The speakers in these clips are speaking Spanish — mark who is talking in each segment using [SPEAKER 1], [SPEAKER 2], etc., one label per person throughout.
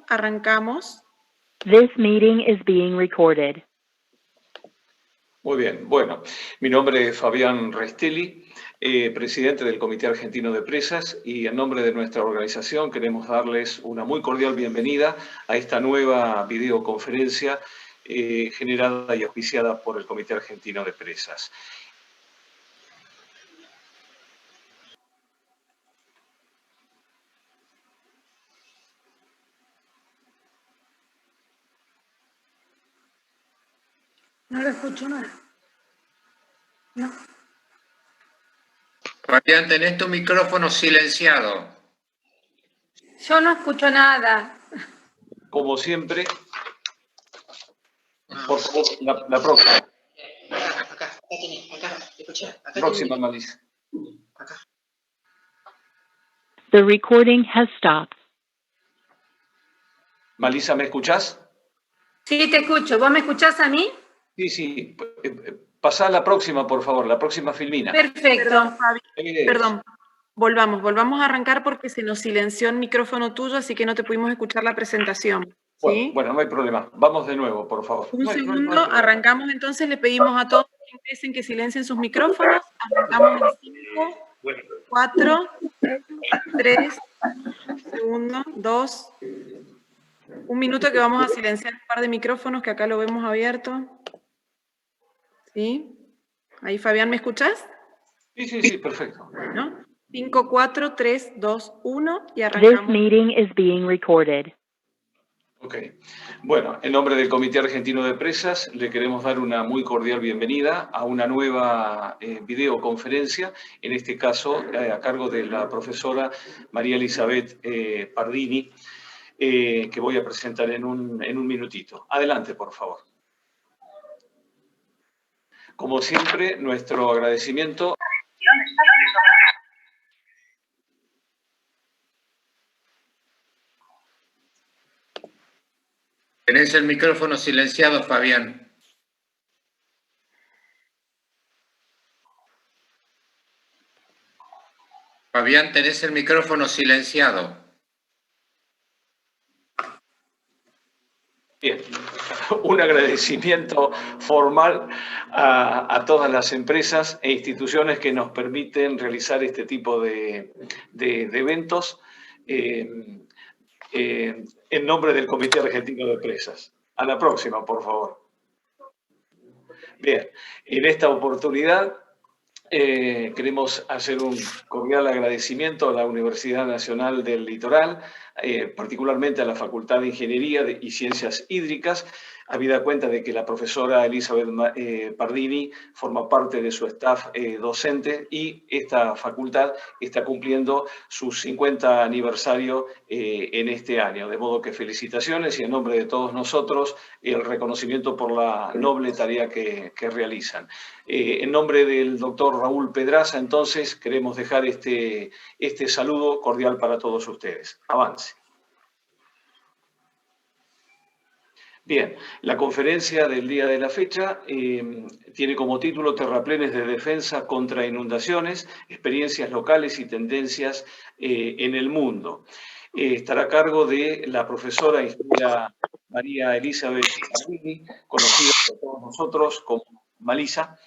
[SPEAKER 1] arrancamos.
[SPEAKER 2] This meeting is being recorded.
[SPEAKER 3] Muy bien, bueno, mi nombre es Fabián Restelli, presidente del Comité Argentino de Presas, y en nombre de nuestra organización queremos darles una muy cordial bienvenida a esta nueva videoconferencia generada y auspiciada por el Comité Argentino de Presas.
[SPEAKER 1] No lo escucho nada. No.
[SPEAKER 4] Fabián, tenés tu micrófono silenciado.
[SPEAKER 1] Yo no escucho nada.
[SPEAKER 3] Como siempre, por favor, la próxima.
[SPEAKER 5] Acá tenés, escuchá, acá
[SPEAKER 3] Próxima,
[SPEAKER 5] tenés.
[SPEAKER 3] Malisa.
[SPEAKER 5] Acá.
[SPEAKER 2] The recording has stopped.
[SPEAKER 3] Malisa, ¿me escuchás?
[SPEAKER 1] Sí, te escucho. ¿Vos me escuchás a mí?
[SPEAKER 3] Sí. Pasá a la próxima, por favor, la próxima filmina.
[SPEAKER 1] Perfecto.
[SPEAKER 3] Perdón.
[SPEAKER 1] Volvamos a arrancar porque se nos silenció el micrófono tuyo, así que no te pudimos escuchar la presentación. ¿Sí?
[SPEAKER 3] Bueno, no hay problema. Vamos de nuevo, por favor.
[SPEAKER 1] Un segundo, arrancamos entonces, le pedimos a todos que ingresen, que silencien sus micrófonos. Arrancamos en 5, 4, 3, segundo, 2. Un minuto que vamos a silenciar un par de micrófonos que acá lo vemos abierto. ¿Sí? Ahí, Fabián, ¿me escuchás?
[SPEAKER 3] Sí, perfecto.
[SPEAKER 1] ¿No? 5, 4, 3, 2, 1 y
[SPEAKER 2] This
[SPEAKER 1] arrancamos.
[SPEAKER 2] meeting is being recorded.
[SPEAKER 3] Ok. Bueno, en nombre del Comité Argentino de Presas, le queremos dar una muy cordial bienvenida a una nueva videoconferencia, en este caso a cargo de la profesora María Elizabeth Pardini, que voy a presentar en un minutito. Adelante, por favor. Como siempre, nuestro agradecimiento.
[SPEAKER 4] Tenés el micrófono silenciado, Fabián. Fabián, tenés el micrófono silenciado.
[SPEAKER 3] Bien, un agradecimiento formal a todas las empresas e instituciones que nos permiten realizar este tipo de eventos en nombre del Comité Argentino de Presas. A la próxima, por favor. Bien, en esta oportunidad queremos hacer un cordial agradecimiento a la Universidad Nacional del Litoral, particularmente a la Facultad de Ingeniería y Ciencias Hídricas, habida cuenta de que la profesora Elizabeth Pardini forma parte de su staff docente y esta facultad está cumpliendo su 50 aniversario en este año. De modo que felicitaciones y en nombre de todos nosotros el reconocimiento por la noble tarea que realizan. En nombre del doctor Raúl Pedraza, entonces, queremos dejar este saludo cordial para todos ustedes. Avance. Bien, la conferencia del día de la fecha tiene como título Terraplenes de defensa contra inundaciones, experiencias locales y tendencias en el mundo. Estará a cargo de la profesora ingeniera María Elizabeth Pardini, conocida por todos nosotros como Malisa.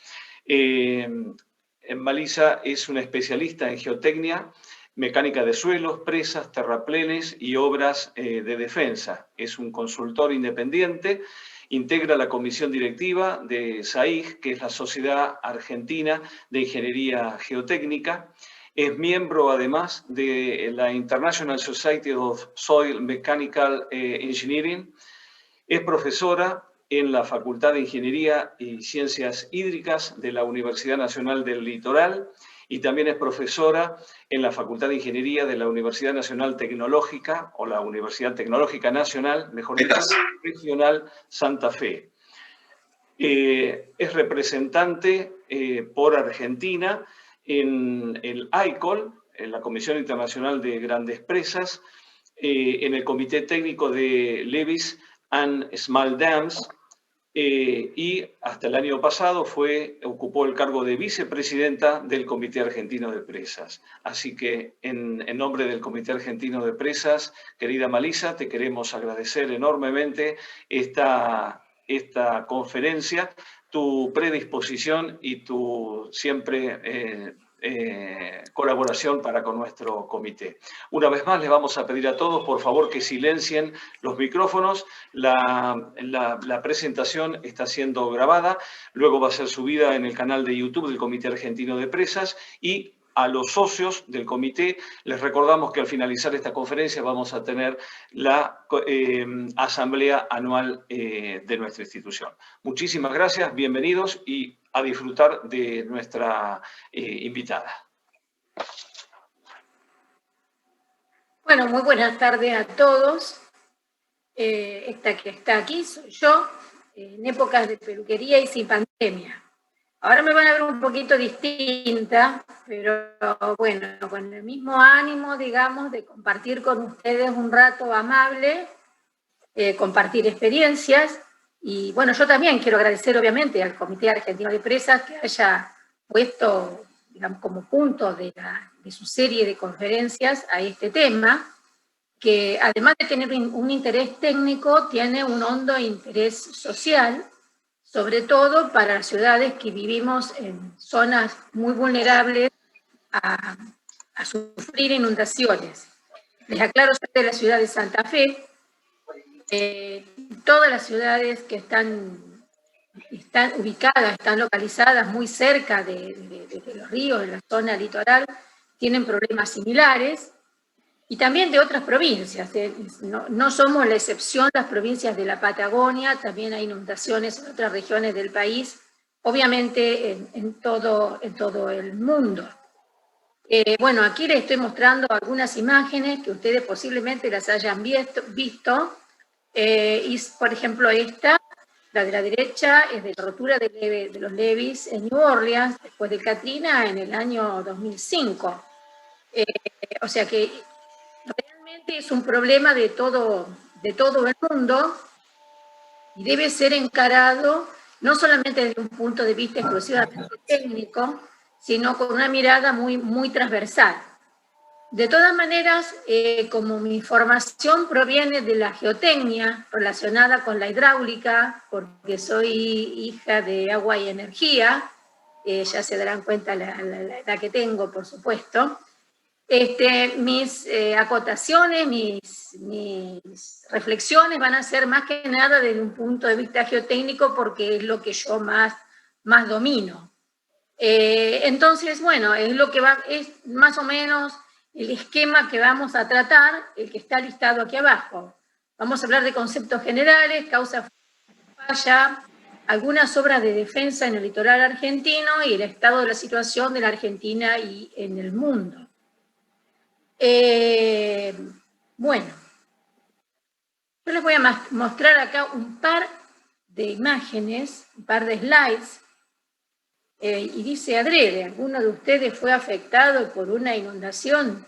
[SPEAKER 3] Malisa es una especialista en geotecnia, mecánica de suelos, presas, terraplenes y obras de defensa. Es un consultor independiente, integra la comisión directiva de SAIG, que es la Sociedad Argentina de Ingeniería Geotécnica. Es miembro, además, de la International Society of Soil Mechanical Engineering. Es profesora en la Facultad de Ingeniería y Ciencias Hídricas de la Universidad Nacional del Litoral y también es profesora en la Facultad de Ingeniería de la Universidad Nacional Tecnológica, o la Universidad Tecnológica Nacional, mejor dicho, Regional Santa Fe. Es representante por Argentina en el ICOL, en la Comisión Internacional de Grandes Presas, en el Comité Técnico de Levees and Small Dams, y hasta el año pasado ocupó el cargo de vicepresidenta del Comité Argentino de Presas. Así que en nombre del Comité Argentino de Presas, querida Malisa, te queremos agradecer enormemente esta conferencia, tu predisposición y tu siempre colaboración para con nuestro comité. Una vez más, les vamos a pedir a todos, por favor, que silencien los micrófonos. La presentación está siendo grabada, luego va a ser subida en el canal de YouTube del Comité Argentino de Presas, y a los socios del comité les recordamos que al finalizar esta conferencia vamos a tener la asamblea anual de nuestra institución. Muchísimas gracias, bienvenidos y a disfrutar de nuestra invitada.
[SPEAKER 6] Bueno, muy buenas tardes a todos. Esta que está aquí soy yo, en épocas de peluquería y sin pandemia. Ahora me van a ver un poquito distinta, pero bueno, con el mismo ánimo, digamos, de compartir con ustedes un rato amable, compartir experiencias. Y bueno, yo también quiero agradecer obviamente al Comité Argentino de Presas que haya puesto, digamos, como punto de su serie de conferencias a este tema, que además de tener un interés técnico, tiene un hondo interés social, sobre todo para las ciudades que vivimos en zonas muy vulnerables a sufrir inundaciones. Les aclaro, soy de la ciudad de Santa Fe. Todas las ciudades que están ubicadas, están localizadas muy cerca de los ríos, de la zona litoral, tienen problemas similares, y también de otras provincias. No somos la excepción, las provincias de la Patagonia, también hay inundaciones en otras regiones del país, obviamente en todo el mundo. Bueno, aquí les estoy mostrando algunas imágenes que ustedes posiblemente las hayan visto. Y por ejemplo esta, la de la derecha, es de la rotura de los levees en New Orleans, después de Katrina en el año 2005. O sea que realmente es un problema de todo el mundo y debe ser encarado no solamente desde un punto de vista exclusivamente técnico, sino con una mirada muy, muy transversal. De todas maneras, como mi formación proviene de la geotecnia relacionada con la hidráulica, porque soy hija de agua y energía, ya se darán cuenta la edad que tengo, por supuesto, mis acotaciones, mis reflexiones van a ser más que nada desde un punto de vista geotécnico, porque es lo que yo más domino. Entonces, bueno, es más o menos el esquema que vamos a tratar, el que está listado aquí abajo. Vamos a hablar de conceptos generales, causa falla, algunas obras de defensa en el litoral argentino y el estado de la situación de la Argentina y en el mundo. Bueno, yo les voy a mostrar acá un par de imágenes, un par de slides, y dice adrede, ¿alguno de ustedes fue afectado por una inundación?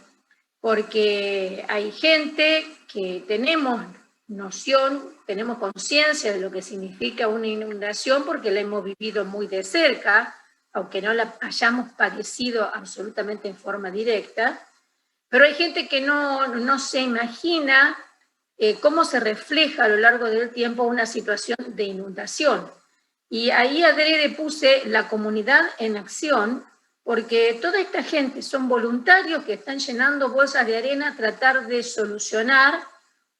[SPEAKER 6] Porque hay gente que tenemos noción, tenemos conciencia de lo que significa una inundación porque la hemos vivido muy de cerca, aunque no la hayamos padecido absolutamente en forma directa, pero hay gente que no se imagina cómo se refleja a lo largo del tiempo una situación de inundación. Y ahí adrede puse la comunidad en acción, porque toda esta gente son voluntarios que están llenando bolsas de arena a tratar de solucionar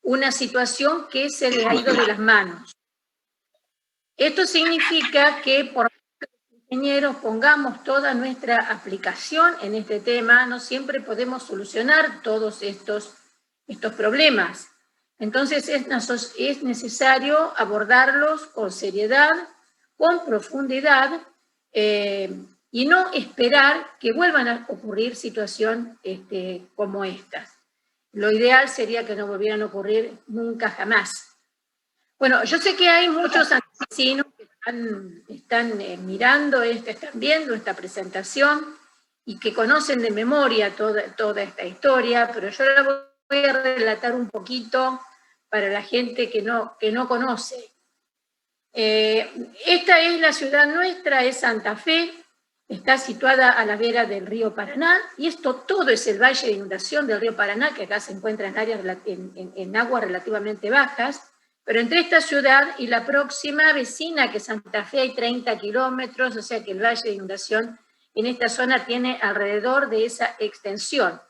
[SPEAKER 6] una situación que se les ha ido de las manos. Esto significa que por ingenieros pongamos toda nuestra aplicación en este tema, no siempre podemos solucionar todos estos problemas. Entonces es necesario abordarlos con seriedad, con profundidad, y no esperar que vuelvan a ocurrir situaciones como estas. Lo ideal sería que no volvieran a ocurrir nunca jamás. Bueno, yo sé que hay muchos vecinos que están mirando están viendo esta presentación y que conocen de memoria toda esta historia, pero yo la voy a relatar un poquito para la gente que no conoce. Esta es la ciudad nuestra, es Santa Fe, está situada a la vera del río Paraná, y esto todo es el valle de inundación del río Paraná, que acá se encuentra en, en aguas relativamente bajas, pero entre esta ciudad y la próxima vecina, que es Santa Fe, hay 30 kilómetros, o sea que el valle de inundación en esta zona tiene alrededor de esa extensión.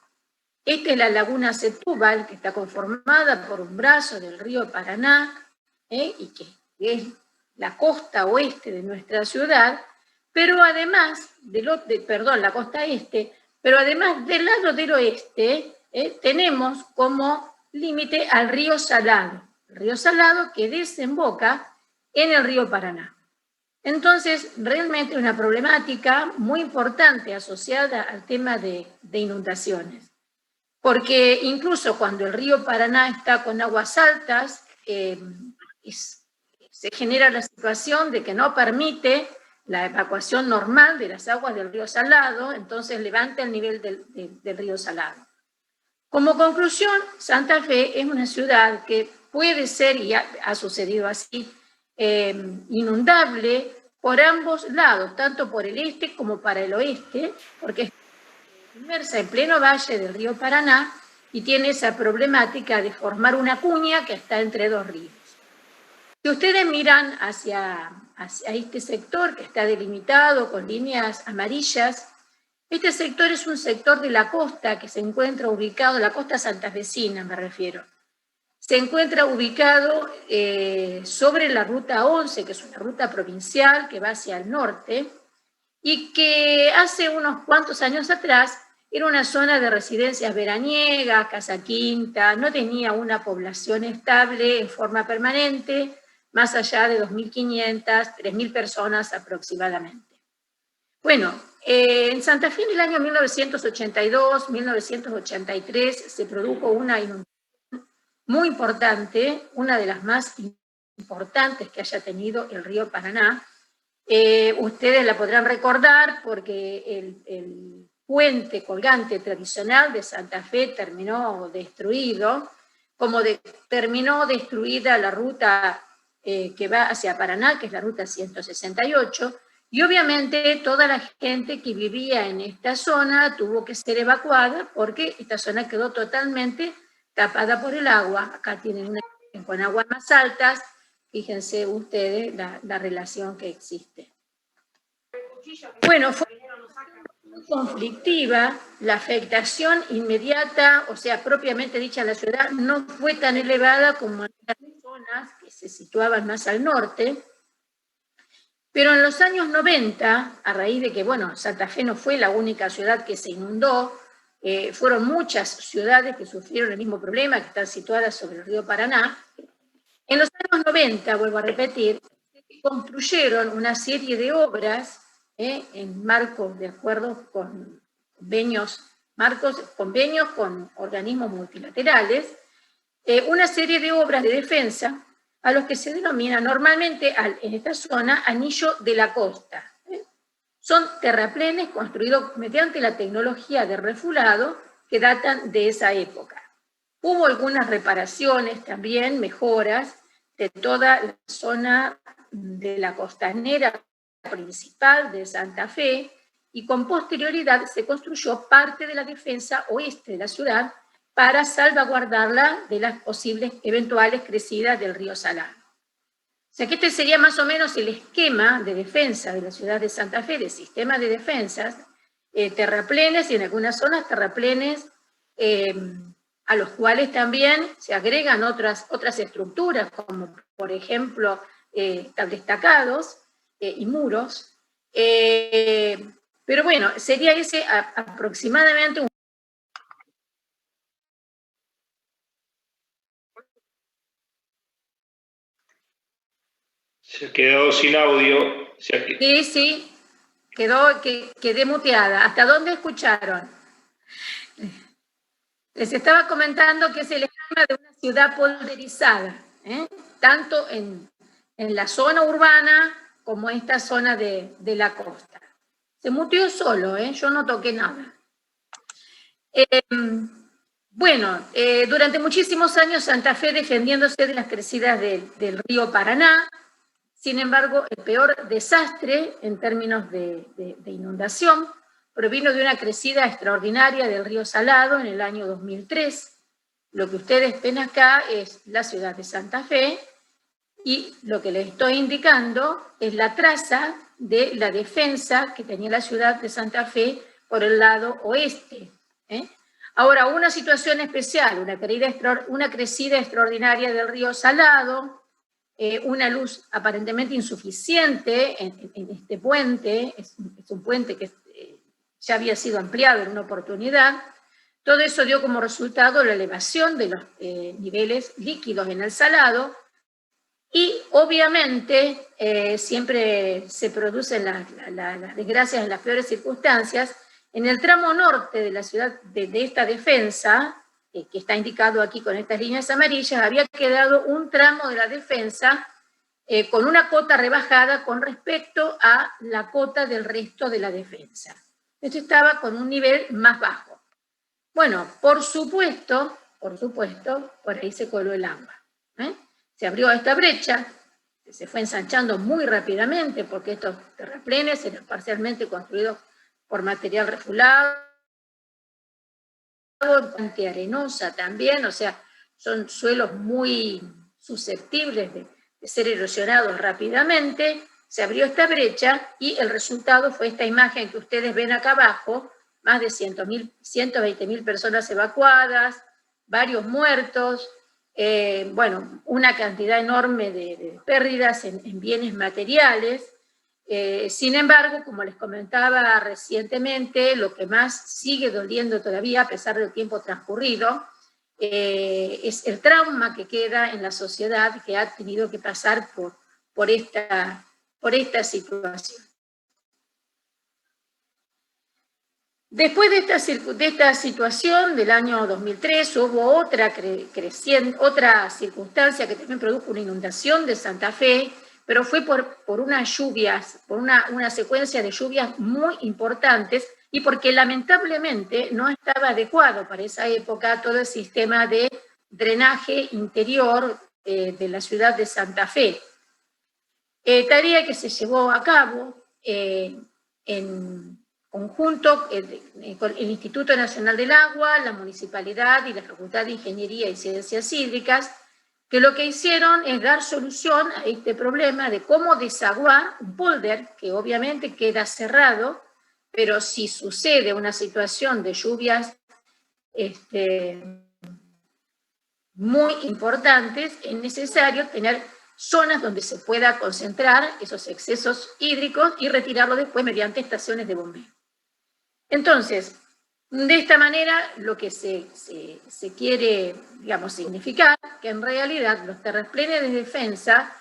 [SPEAKER 6] Esta es la laguna Setúbal, que está conformada por un brazo del río Paraná, y que es la costa oeste de nuestra ciudad, pero además, la costa este, pero además del lado del oeste, tenemos como límite al río Salado, el río Salado que desemboca en el río Paraná. Entonces, realmente una problemática muy importante asociada al tema de inundaciones, porque incluso cuando el río Paraná está con aguas altas, se genera la situación de que no permite la evacuación normal de las aguas del río Salado, entonces levanta el nivel del río Salado. Como conclusión, Santa Fe es una ciudad que puede ser, y ha sucedido así, inundable por ambos lados, tanto por el este como para el oeste, porque está inmersa en pleno valle del río Paraná y tiene esa problemática de formar una cuña que está entre dos ríos. Si ustedes miran hacia este sector que está delimitado con líneas amarillas, este sector es un sector de la costa que se encuentra ubicado, la costa santafesina me refiero, se encuentra ubicado sobre la ruta 11, que es una ruta provincial que va hacia el norte, y que hace unos cuantos años atrás era una zona de residencias veraniegas, casa quinta, no tenía una población estable en forma permanente, más allá de 2.500, 3.000 personas aproximadamente. Bueno, en Santa Fe en el año 1982, 1983 se produjo una inundación muy importante, una de las más importantes que haya tenido el río Paraná. Ustedes la podrán recordar porque el puente colgante tradicional de Santa Fe terminó destruido, como terminó destruida la ruta que va hacia Paraná, que es la ruta 168, y obviamente toda la gente que vivía en esta zona tuvo que ser evacuada porque esta zona quedó totalmente tapada por el agua. Acá tienen una imagen con aguas más altas, fíjense ustedes la relación que existe. Bueno, fue muy conflictiva, la afectación inmediata, o sea, propiamente dicha en la ciudad, no fue tan elevada como en las zonas que se situaban más al norte, pero en los años 90, a raíz de que, bueno, Santa Fe no fue la única ciudad que se inundó, fueron muchas ciudades que sufrieron el mismo problema, que están situadas sobre el río Paraná. En los años 90, vuelvo a repetir, se construyeron una serie de obras en marcos de acuerdos con convenios con organismos multilaterales, una serie de obras de defensa a los que se denomina normalmente en esta zona anillo de la costa. Son terraplenes construidos mediante la tecnología de refulado que datan de esa época. Hubo algunas reparaciones también, mejoras de toda la zona de la costanera principal de Santa Fe, y con posterioridad se construyó parte de la defensa oeste de la ciudad para salvaguardarla de las posibles eventuales crecidas del río Salado. O sea que este sería más o menos el esquema de defensa de la ciudad de Santa Fe, de sistema de defensas, terraplenes y en algunas zonas terraplenes a los cuales también se agregan otras estructuras, como por ejemplo destacados y muros. Pero bueno, sería ese aproximadamente un...
[SPEAKER 7] Se ha quedado sin audio.
[SPEAKER 6] Sí, quedé muteada. ¿Hasta dónde escucharon? Les estaba comentando que es el esquema de una ciudad polderizada, tanto en la zona urbana como esta zona de la costa. Se muteó solo, yo no toqué nada. Bueno, durante muchísimos años Santa Fe, defendiéndose de las crecidas del río Paraná, Sin embargo, el peor desastre en términos de inundación provino de una crecida extraordinaria del río Salado en el año 2003. Lo que ustedes ven acá es la ciudad de Santa Fe, y lo que les estoy indicando es la traza de la defensa que tenía la ciudad de Santa Fe por el lado oeste. Ahora, una situación especial, una crecida extraordinaria del río Salado, una luz aparentemente insuficiente en este puente, es un puente que ya había sido ampliado en una oportunidad. Todo eso dio como resultado la elevación de los niveles líquidos en el Salado, y obviamente siempre se producen las desgracias en las peores circunstancias. En el tramo norte de la ciudad, de esta defensa, que está indicado aquí con estas líneas amarillas, había quedado un tramo de la defensa con una cota rebajada con respecto a la cota del resto de la defensa. Esto estaba con un nivel más bajo. Bueno, por supuesto, por ahí se coló el agua. Se abrió esta brecha, se fue ensanchando muy rápidamente porque estos terraplenes eran parcialmente construidos por material refulado, bastante arenosa también, o sea, son suelos muy susceptibles de ser erosionados rápidamente. Se abrió esta brecha y el resultado fue esta imagen que ustedes ven acá abajo, más de 120.000 personas evacuadas, varios muertos, bueno, una cantidad enorme de pérdidas en bienes materiales. Sin embargo, como les comentaba recientemente, lo que más sigue doliendo todavía, a pesar del tiempo transcurrido, es el trauma que queda en la sociedad que ha tenido que pasar por esta situación. Después de esta situación del año 2003, hubo otra circunstancia que también produjo una inundación de Santa Fe, pero fue por unas lluvias, por una secuencia de lluvias muy importantes, y porque lamentablemente no estaba adecuado para esa época todo el sistema de drenaje interior de la ciudad de Santa Fe. Tarea que se llevó a cabo en conjunto con el Instituto Nacional del Agua, la Municipalidad y la Facultad de Ingeniería y Ciencias Hídricas, que lo que hicieron es dar solución a este problema de cómo desaguar un polder que obviamente queda cerrado, pero si sucede una situación de lluvias muy importantes, es necesario tener zonas donde se pueda concentrar esos excesos hídricos y retirarlo después mediante estaciones de bombeo. Entonces, de esta manera, lo que se quiere, digamos, significar que en realidad los terraplenes de defensa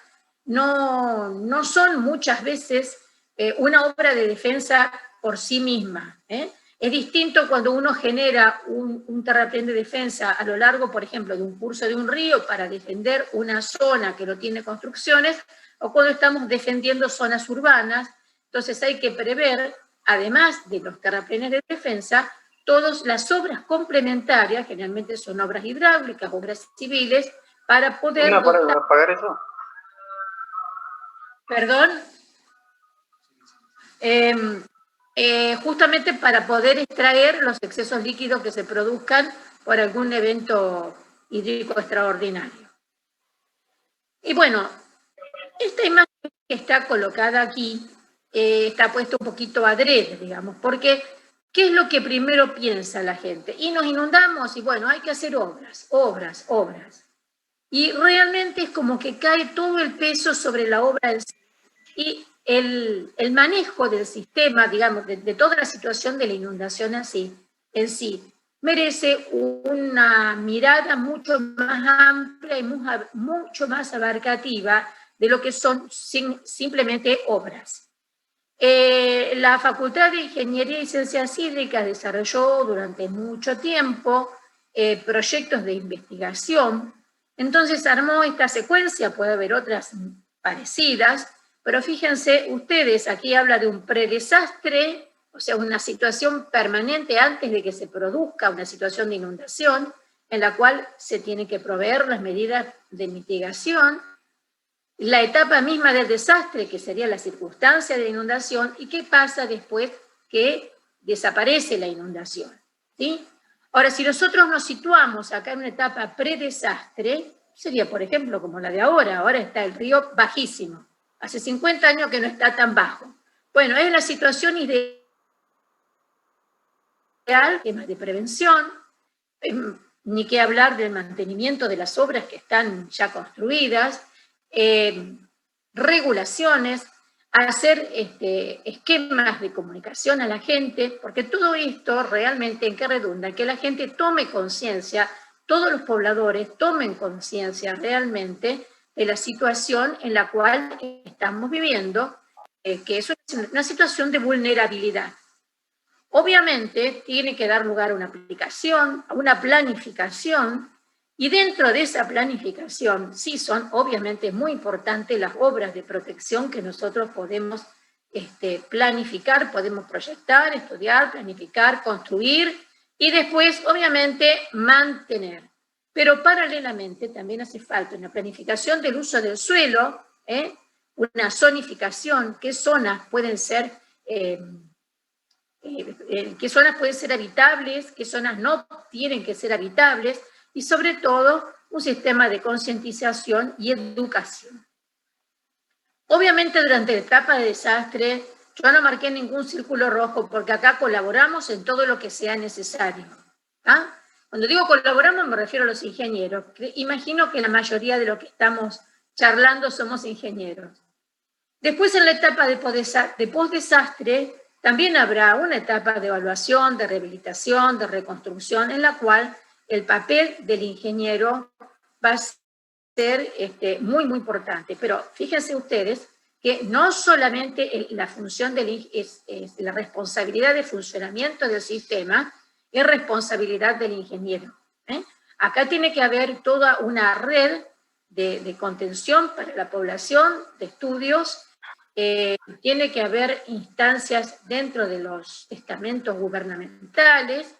[SPEAKER 6] no son muchas veces una obra de defensa por sí misma. Es distinto cuando uno genera un terraplén de defensa a lo largo, por ejemplo, de un curso de un río para defender una zona que no tiene construcciones, o cuando estamos defendiendo zonas urbanas. Entonces hay que prever, además de los terraplenes de defensa, todas las obras complementarias, generalmente son obras hidráulicas, obras civiles, para poder...
[SPEAKER 8] ¿No para pagar eso?
[SPEAKER 6] ¿Perdón? Justamente para poder extraer los excesos líquidos que se produzcan por algún evento hídrico extraordinario. Y bueno, esta imagen que está colocada aquí está puesta un poquito adrede, digamos, porque ¿qué es lo que primero piensa la gente? Y nos inundamos y bueno, hay que hacer obras. Y realmente es como que cae todo el peso sobre la obra del sistema. Y el manejo del sistema, digamos, de toda la situación de la inundación en sí, merece una mirada mucho más amplia y mucho más abarcativa de lo que son simplemente obras. La Facultad de Ingeniería y Ciencias Hídricas desarrolló durante mucho tiempo proyectos de investigación, entonces armó esta secuencia, puede haber otras parecidas, pero fíjense ustedes, aquí habla de un predesastre, o sea, una situación permanente antes de que se produzca una situación de inundación, en la cual se tienen que proveer las medidas de mitigación. la etapa misma del desastre, que sería la circunstancia de la inundación, y qué pasa después que desaparece la inundación, ¿sí? Ahora, si nosotros nos situamos acá en una etapa predesastre, sería, por ejemplo, como la de ahora está el río bajísimo, hace 50 años que no está tan bajo. Bueno, es la situación ideal, temas de prevención, ni qué hablar del mantenimiento de las obras que están ya construidas, regulaciones, hacer esquemas de comunicación a la gente, porque todo esto realmente en qué redunda, que la gente tome conciencia, todos los pobladores tomen conciencia realmente de la situación en la cual estamos viviendo, que es una situación de vulnerabilidad. Obviamente tiene que dar lugar a una aplicación, a una planificación, y dentro de esa planificación sí son obviamente muy importantes las obras de protección que nosotros podemos planificar, podemos proyectar, estudiar, planificar, construir y después obviamente mantener. Pero paralelamente también hace falta una planificación del uso del suelo, una zonificación, qué zonas pueden ser habitables, qué zonas no tienen que ser habitables, y sobre todo un sistema de concientización y educación. Obviamente durante la etapa de desastre yo no marqué ningún círculo rojo porque acá colaboramos en todo lo que sea necesario. ¿Ah? Cuando digo colaboramos me refiero a los ingenieros. Imagino que la mayoría de los que estamos charlando somos ingenieros. Después en la etapa de postdesastre también habrá una etapa de evaluación, de rehabilitación, de reconstrucción, en la cual el papel del ingeniero va a ser muy, muy importante. Pero fíjense ustedes que no solamente la función es la responsabilidad de funcionamiento del sistema, es responsabilidad del ingeniero. Acá tiene que haber toda una red de contención para la población, de estudios, tiene que haber instancias dentro de los estamentos gubernamentales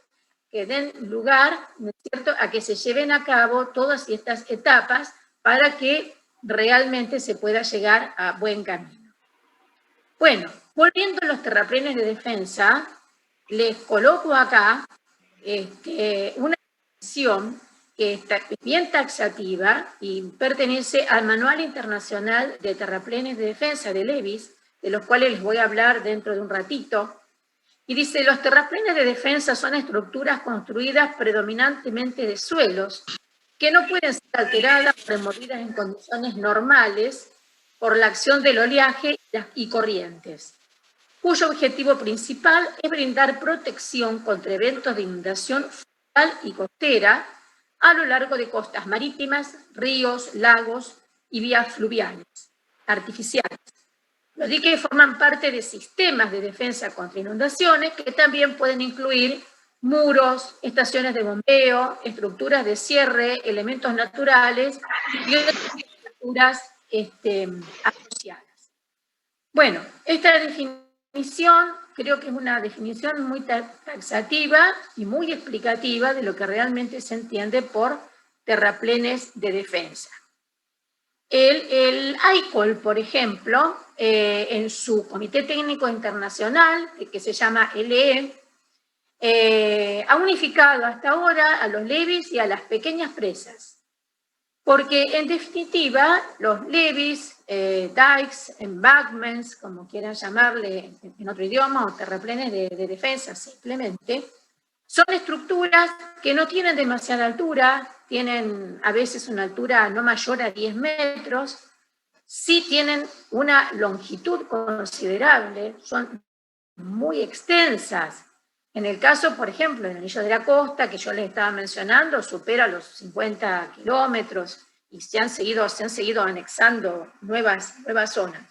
[SPEAKER 6] que den lugar, ¿no es cierto?, a que se lleven a cabo todas estas etapas para que realmente se pueda llegar a buen camino. Bueno, volviendo a los terraplenes de defensa, les coloco acá una definición que está bien taxativa y pertenece al Manual Internacional de Terraplenes de Defensa de Levis, de los cuales les voy a hablar dentro de un ratito. Y dice, los terraplenes de defensa son estructuras construidas predominantemente de suelos que no pueden ser alteradas o removidas en condiciones normales por la acción del oleaje y corrientes, cuyo objetivo principal es brindar protección contra eventos de inundación fluvial y costera a lo largo de costas marítimas, ríos, lagos y vías fluviales artificiales. Los diques forman parte de sistemas de defensa contra inundaciones que también pueden incluir muros, estaciones de bombeo, estructuras de cierre, elementos naturales y otras estructuras asociadas. Bueno, esta definición creo que es una definición muy taxativa y muy explicativa de lo que realmente se entiende por terraplenes de defensa. El ICOL, por ejemplo, en su Comité Técnico Internacional, que se llama LE, ha unificado hasta ahora a los levees y a las pequeñas presas. Porque, en definitiva, los levees, dikes, embankments, como quieran llamarle en otro idioma, o terraplenes de defensa simplemente, son estructuras que no tienen demasiada altura, tienen a veces una altura no mayor a 10 metros, sí tienen una longitud considerable, son muy extensas. En el caso, por ejemplo, del Anillo de la Costa, que yo les estaba mencionando, supera los 50 kilómetros y se han seguido anexando nuevas zonas.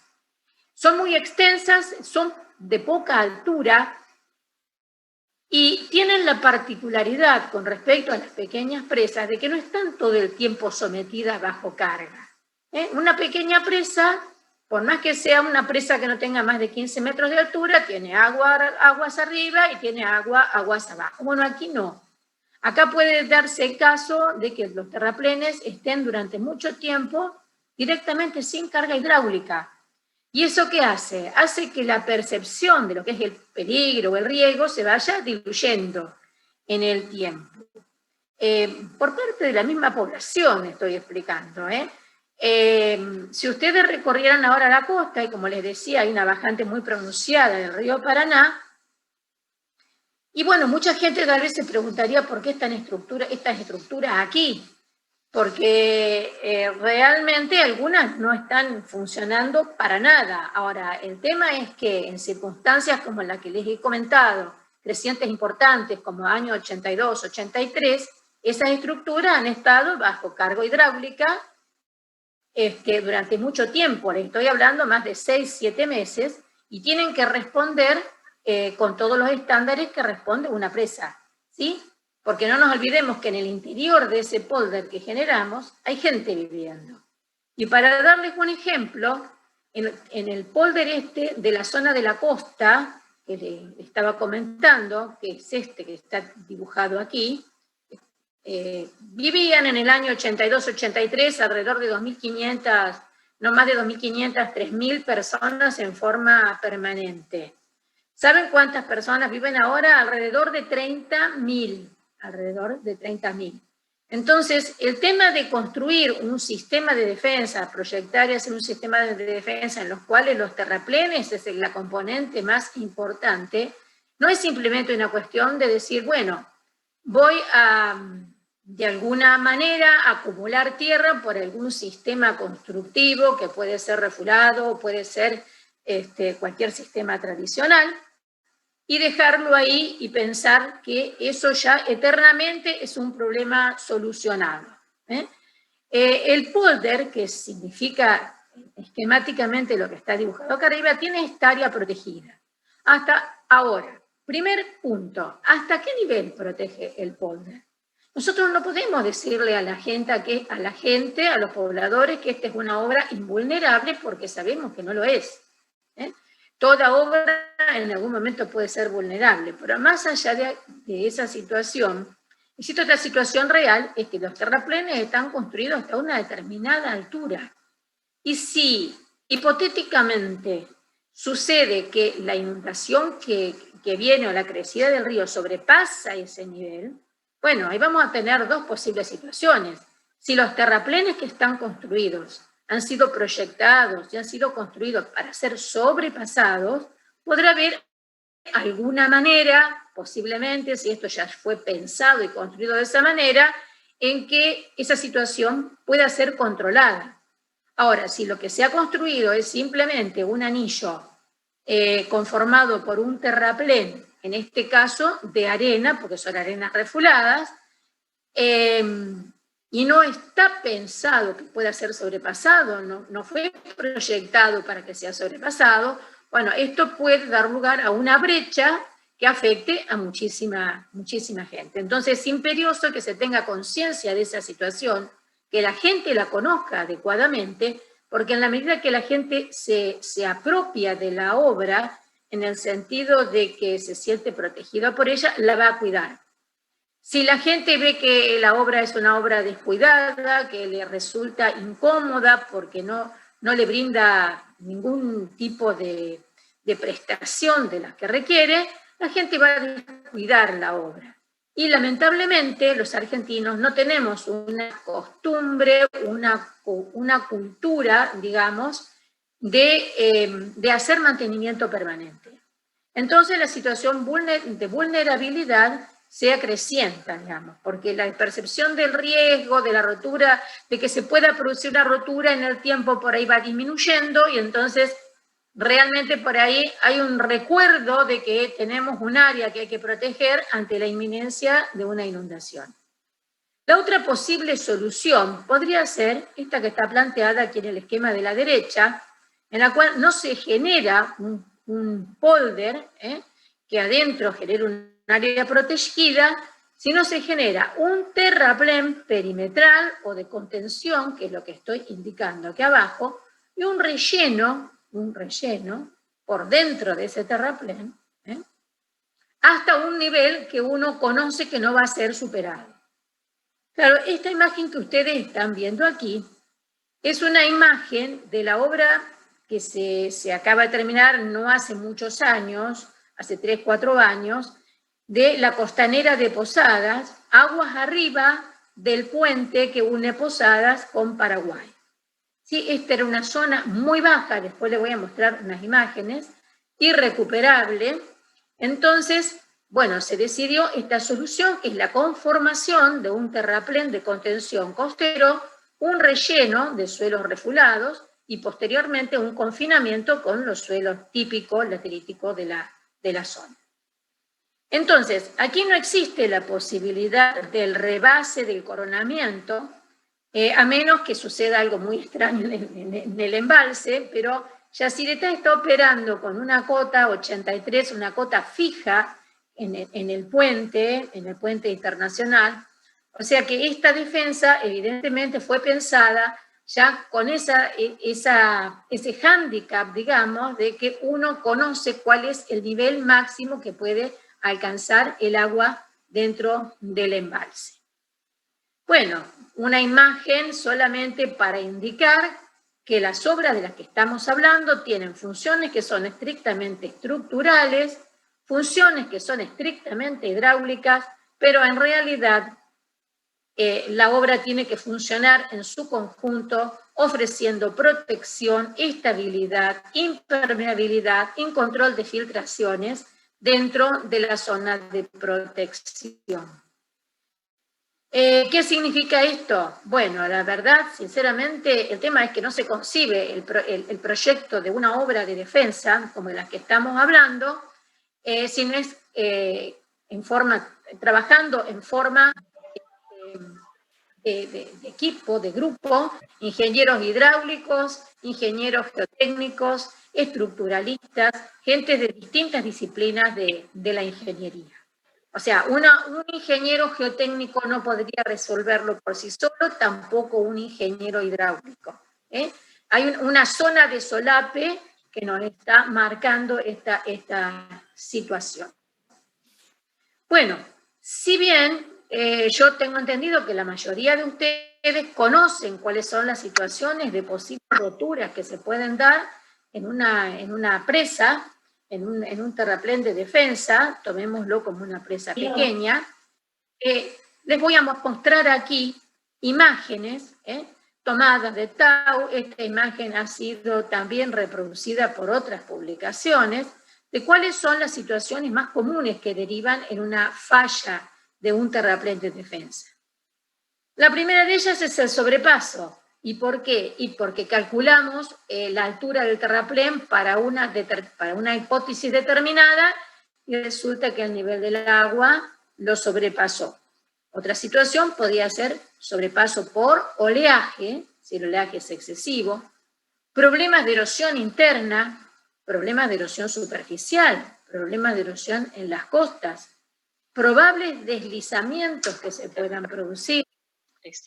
[SPEAKER 6] Son muy extensas, son de poca altura, y tienen la particularidad con respecto a las pequeñas presas de que no están todo el tiempo sometidas bajo carga. Una pequeña presa, por más que sea una presa que no tenga más de 15 metros de altura, tiene aguas arriba y tiene aguas abajo. Bueno, aquí no. Acá puede darse el caso de que los terraplenes estén durante mucho tiempo directamente sin carga hidráulica. ¿Y eso qué hace? Hace que la percepción de lo que es el peligro o el riesgo se vaya diluyendo en el tiempo. Por parte de la misma población estoy explicando. Si ustedes recorrieran ahora la costa, y como les decía, hay una bajante muy pronunciada del río Paraná, y bueno, mucha gente tal vez se preguntaría por qué estas estructuras aquí, porque realmente algunas no están funcionando para nada. Ahora, el tema es que en circunstancias como las que les he comentado, crecientes importantes como año 82, 83, esas estructuras han estado bajo carga hidráulica durante mucho tiempo, les estoy hablando más de 6, 7 meses, y tienen que responder con todos los estándares que responde una presa, ¿sí? Porque no nos olvidemos que en el interior de ese polder que generamos hay gente viviendo. Y para darles un ejemplo, en el polder de la zona de la costa, que les estaba comentando, que es que está dibujado aquí, vivían en el año 82-83 alrededor de 2.500, no más de 2.500, 3.000 personas en forma permanente. ¿Saben cuántas personas viven ahora? Alrededor de 30.000. Alrededor de 30.000. Entonces, el tema de construir un sistema de defensa, proyectar y hacer un sistema de defensa en los cuales los terraplenes es la componente más importante, no es simplemente una cuestión de decir, bueno, voy a, de alguna manera, acumular tierra por algún sistema constructivo que puede ser refulado, puede ser cualquier sistema tradicional, y dejarlo ahí y pensar que eso ya eternamente es un problema solucionado. El polder, que significa esquemáticamente lo que está dibujado acá arriba, tiene esta área protegida. Hasta ahora, primer punto, ¿hasta qué nivel protege el polder? Nosotros no podemos decirle a la gente, a los pobladores, que esta es una obra invulnerable porque sabemos que no lo es. Toda obra en algún momento puede ser vulnerable, pero más allá de esa situación, existe otra situación real, es que los terraplenes están construidos hasta una determinada altura. Y si hipotéticamente sucede que la inundación que viene o la crecida del río sobrepasa ese nivel, bueno, ahí vamos a tener dos posibles situaciones. Si los terraplenes que están construidos han sido proyectados y han sido construidos para ser sobrepasados, podrá haber alguna manera, posiblemente, si esto ya fue pensado y construido de esa manera, en que esa situación pueda ser controlada. Ahora, si lo que se ha construido es simplemente un anillo conformado por un terraplén, en este caso de arena, porque son arenas refuladas, y no está pensado que pueda ser sobrepasado, no fue proyectado para que sea sobrepasado, bueno, esto puede dar lugar a una brecha que afecte a muchísima gente. Entonces es imperioso que se tenga conciencia de esa situación, que la gente la conozca adecuadamente, porque en la medida que la gente se apropia de la obra, en el sentido de que se siente protegida por ella, la va a cuidar. Si la gente ve que la obra es una obra descuidada, que le resulta incómoda porque no le brinda ningún tipo de prestación de las que requiere, la gente va a descuidar la obra. Y lamentablemente los argentinos no tenemos una costumbre, una cultura, digamos, de hacer mantenimiento permanente. Entonces la situación de vulnerabilidad se acrecienta, digamos, porque la percepción del riesgo, de la rotura, de que se pueda producir una rotura en el tiempo por ahí va disminuyendo, y entonces realmente por ahí hay un recuerdo de que tenemos un área que hay que proteger ante la inminencia de una inundación. La otra posible solución podría ser esta que está planteada aquí en el esquema de la derecha, en la cual no se genera un polder que adentro genere un área protegida, sino se genera un terraplén perimetral o de contención, que es lo que estoy indicando aquí abajo, y un relleno por dentro de ese terraplén, hasta un nivel que uno conoce que no va a ser superado. Claro, esta imagen que ustedes están viendo aquí es una imagen de la obra que se acaba de terminar no hace muchos años, hace 3, 4 años, de la costanera de Posadas, aguas arriba del puente que une Posadas con Paraguay. ¿Sí? Esta era una zona muy baja, después les voy a mostrar unas imágenes, irrecuperable. Entonces, bueno, se decidió esta solución, que es la conformación de un terraplén de contención costero, un relleno de suelos refulados y posteriormente un confinamiento con los suelos típicos lateríticos de la zona. Entonces, aquí no existe la posibilidad del rebase del coronamiento, a menos que suceda algo muy extraño en el embalse, pero Yacyretá está operando con una cota 83, una cota fija en el puente internacional, o sea que esta defensa evidentemente fue pensada ya con ese hándicap, digamos, de que uno conoce cuál es el nivel máximo que puede alcanzar el agua dentro del embalse. Bueno, una imagen solamente para indicar que las obras de las que estamos hablando tienen funciones que son estrictamente estructurales, funciones que son estrictamente hidráulicas, pero en realidad la obra tiene que funcionar en su conjunto, ofreciendo protección, estabilidad, impermeabilidad y control de filtraciones dentro de la zona de protección. ¿Qué significa esto? Bueno, la verdad, sinceramente, el tema es que no se concibe el proyecto de una obra de defensa, como de la que estamos hablando, si no es trabajando en forma de equipo, de grupo, ingenieros hidráulicos, ingenieros geotécnicos, estructuralistas, gente de distintas disciplinas de la ingeniería. O sea, un ingeniero geotécnico no podría resolverlo por sí solo, tampoco un ingeniero hidráulico. Hay una zona de solape que nos está marcando esta situación. Bueno, si bien yo tengo entendido que la mayoría de ustedes conocen cuáles son las situaciones de posibles roturas que se pueden dar en una presa, en un terraplén de defensa, tomémoslo como una presa pequeña, les voy a mostrar aquí imágenes tomadas de TAU. Esta imagen ha sido también reproducida por otras publicaciones, de cuáles son las situaciones más comunes que derivan en una falla de un terraplén de defensa. La primera de ellas es el sobrepaso. ¿Y por qué? Y porque calculamos la altura del terraplén para una hipótesis determinada y resulta que el nivel del agua lo sobrepasó. Otra situación podría ser sobrepaso por oleaje, si el oleaje es excesivo, problemas de erosión interna, problemas de erosión superficial, problemas de erosión en las costas, probables deslizamientos que se puedan producir,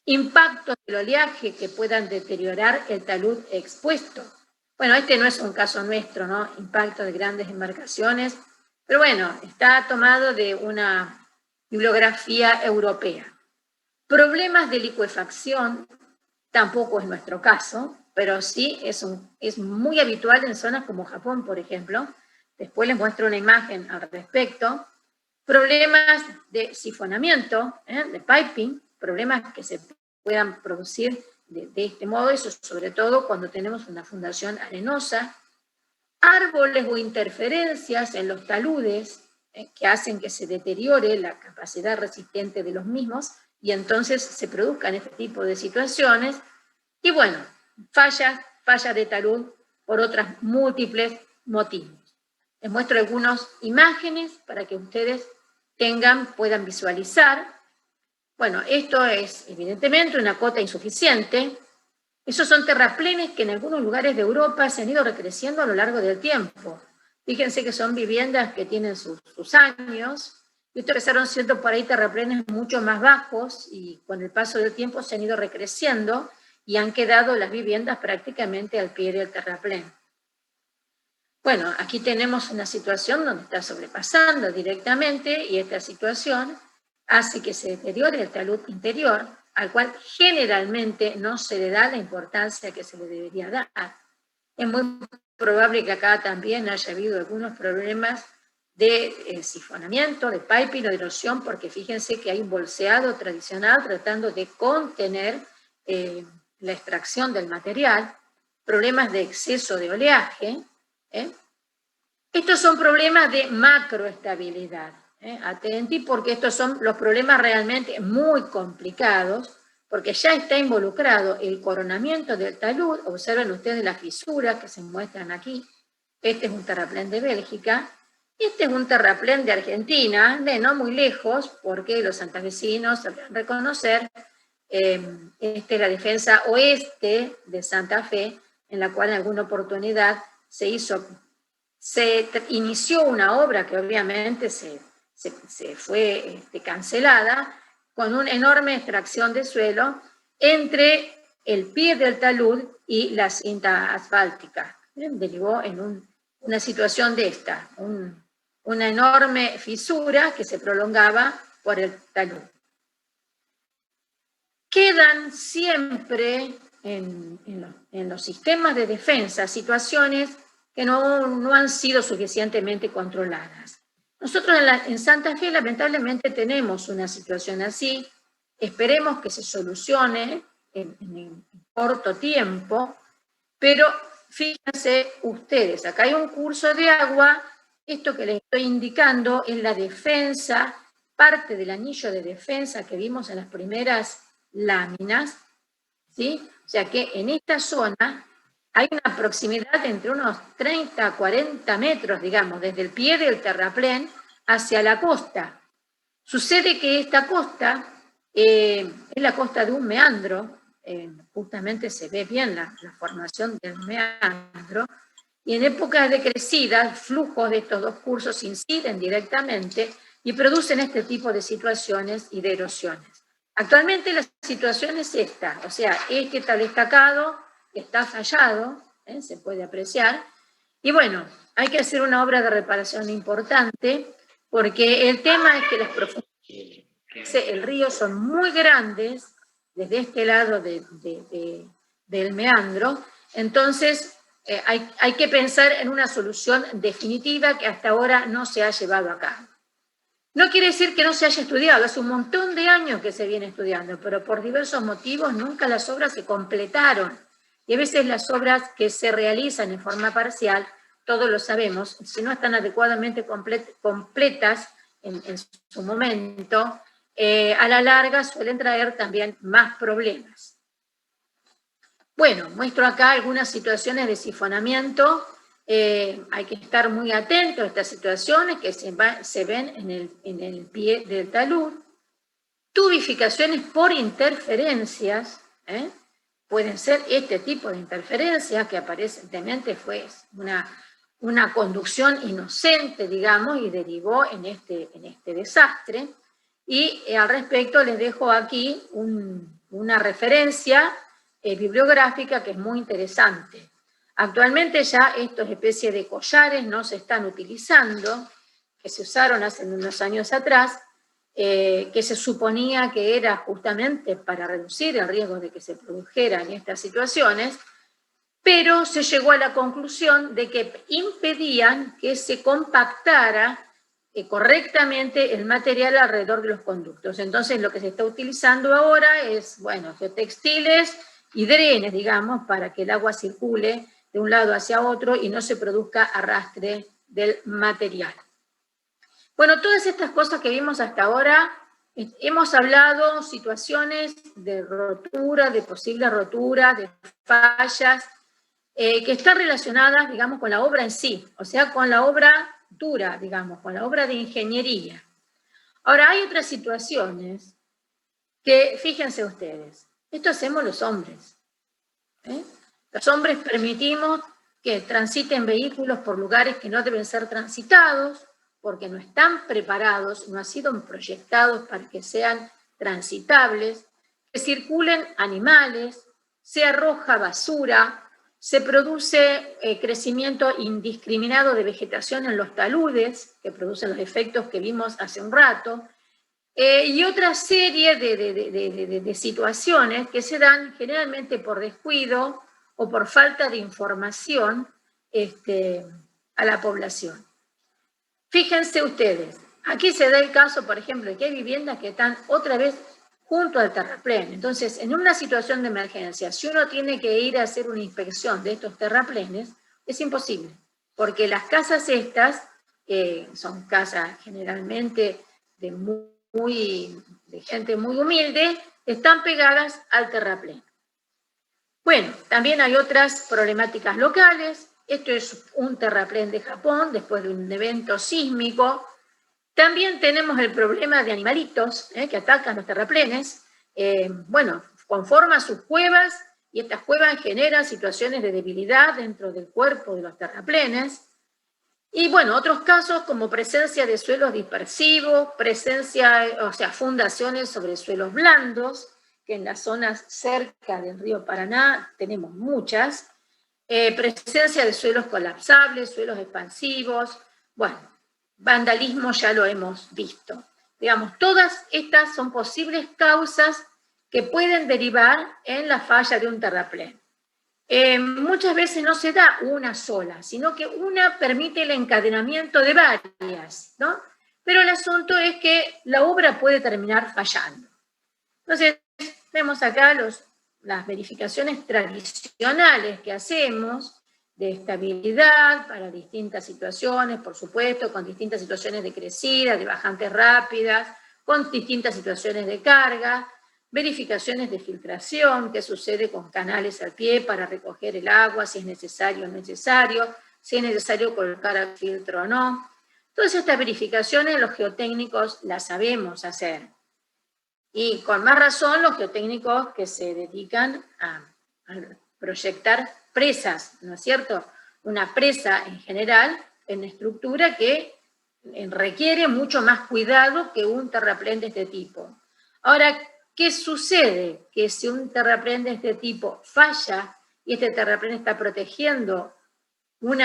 [SPEAKER 6] impactos del oleaje que puedan deteriorar el talud expuesto. Bueno, este no es un caso nuestro, ¿no? Impacto de grandes embarcaciones, pero bueno, está tomado de una bibliografía europea. Problemas de licuefacción, tampoco es nuestro caso, pero sí es muy habitual en zonas como Japón, por ejemplo. Después les muestro una imagen al respecto. Problemas de sifonamiento, de piping, problemas que se puedan producir de este modo, eso sobre todo cuando tenemos una fundación arenosa, árboles o interferencias en los taludes que hacen que se deteriore la capacidad resistente de los mismos y entonces se produzcan este tipo de situaciones, y bueno, falla de talud por otros múltiples motivos. Les muestro algunas imágenes para que ustedes puedan visualizar. Bueno, esto es evidentemente una cota insuficiente. Esos son terraplenes que en algunos lugares de Europa se han ido recreciendo a lo largo del tiempo. Fíjense que son viviendas que tienen sus años, y empezaron siendo por ahí terraplenes mucho más bajos, y con el paso del tiempo se han ido recreciendo y han quedado las viviendas prácticamente al pie del terraplén. Bueno, aquí tenemos una situación donde está sobrepasando directamente, y esta situación hace que se deteriore el talud interior. al cual generalmente no se le da la importancia que se le debería dar. Es muy probable que acá también haya habido algunos problemas de sifonamiento, de piping o de erosión, porque fíjense que hay un bolseado tradicional tratando de contener la extracción del material, problemas de exceso de oleaje. Estos son problemas de macroestabilidad. Atenti, porque estos son los problemas realmente muy complicados, porque ya está involucrado el coronamiento del talud. Observen ustedes las fisuras que se muestran aquí. Este es un terraplén de Bélgica, este es un terraplén de Argentina, de no muy lejos, porque los santafesinos sabrán reconocer. Esta es la defensa oeste de Santa Fe, en la cual en alguna oportunidad se inició una obra que obviamente se fue cancelada, con una enorme extracción de suelo entre el pie del talud y la cinta asfáltica. Derivó en una situación de esta, una enorme fisura que se prolongaba por el talud. Quedan siempre en los sistemas de defensa situaciones que no han sido suficientemente controladas. Nosotros en Santa Fe lamentablemente tenemos una situación así, esperemos que se solucione en corto tiempo, pero fíjense ustedes, acá hay un curso de agua, esto que les estoy indicando es la defensa, parte del anillo de defensa que vimos en las primeras láminas, ¿sí? O sea que en esta zona hay una proximidad entre unos 30 a 40 metros, digamos, desde el pie del terraplén hacia la costa. Sucede que esta costa es la costa de un meandro, justamente se ve bien la formación del meandro, y en épocas de crecida, flujos de estos dos cursos inciden directamente y producen este tipo de situaciones y de erosiones. Actualmente la situación es esta, o sea, este está destacado, está fallado, se puede apreciar, y bueno, hay que hacer una obra de reparación importante, porque el tema es que las profundidades del río son muy grandes, desde este lado del meandro, entonces hay que pensar en una solución definitiva que hasta ahora no se ha llevado a cabo. No quiere decir que no se haya estudiado, hace un montón de años que se viene estudiando, pero por diversos motivos nunca las obras se completaron. Y a veces las obras que se realizan en forma parcial, todos lo sabemos, si no están adecuadamente completas en su momento, a la larga suelen traer también más problemas. Bueno, muestro acá algunas situaciones de sifonamiento. Hay que estar muy atentos a estas situaciones que se ven en el pie del talud. Tubificaciones por interferencias, pueden ser este tipo de interferencias que aparentemente fue una conducción inocente, digamos, y derivó en este desastre. Y al respecto les dejo aquí una referencia bibliográfica que es muy interesante. Actualmente ya estas especies de collares no se están utilizando, que se usaron hace unos años atrás, que se suponía que era justamente para reducir el riesgo de que se produjeran estas situaciones, pero se llegó a la conclusión de que impedían que se compactara correctamente el material alrededor de los conductos. Entonces lo que se está utilizando ahora es, bueno, geotextiles y drenes, digamos, para que el agua circule de un lado hacia otro y no se produzca arrastre del material. Bueno, todas estas cosas que vimos hasta ahora, hemos hablado situaciones de rotura, de posible rotura, de fallas, que están relacionadas, digamos, con la obra en sí, o sea, con la obra dura, digamos, con la obra de ingeniería. Ahora, hay otras situaciones que, fíjense ustedes, esto hacemos los hombres. Los hombres permitimos que transiten vehículos por lugares que no deben ser transitados, porque no están preparados, no han sido proyectados para que sean transitables, que circulen animales, se arroja basura, se produce crecimiento indiscriminado de vegetación en los taludes, que producen los efectos que vimos hace un rato, Y otra serie de situaciones que se dan generalmente por descuido o por falta de información a la población. Fíjense ustedes, aquí se da el caso, por ejemplo, de que hay viviendas que están otra vez junto al terraplén. Entonces, en una situación de emergencia, si uno tiene que ir a hacer una inspección de estos terraplenes, es imposible, porque las casas estas son casas generalmente de gente muy humilde, están pegadas al terraplén. Bueno, también hay otras problemáticas locales. Esto es un terraplén de Japón después de un evento sísmico. También tenemos el problema de animalitos que atacan los terraplenes. Bueno, conforman sus cuevas y estas cuevas generan situaciones de debilidad dentro del cuerpo de los terraplenes. Y bueno, otros casos como presencia de suelos dispersivos, fundaciones sobre suelos blandos, que en las zonas cerca del río Paraná tenemos muchas, presencia de suelos colapsables, suelos expansivos, bueno, vandalismo ya lo hemos visto. Digamos, todas estas son posibles causas que pueden derivar en la falla de un terraplén. Muchas veces no se da una sola, sino que una permite el encadenamiento de varias, ¿no? Pero el asunto es que la obra puede terminar fallando. Entonces, vemos acá las verificaciones tradicionales que hacemos de estabilidad para distintas situaciones, por supuesto, con distintas situaciones de crecida, de bajantes rápidas, con distintas situaciones de carga, verificaciones de filtración, qué sucede con canales al pie para recoger el agua, si es necesario o no necesario, si es necesario colocar el filtro o no. Todas estas verificaciones los geotécnicos las sabemos hacer. Y con más razón los geotécnicos que se dedican a proyectar presas, ¿no es cierto? Una presa en general, en estructura que requiere mucho más cuidado que un terraplén de este tipo. Ahora, ¿qué sucede? Que si un terraplén de este tipo falla y este terraplén está protegiendo un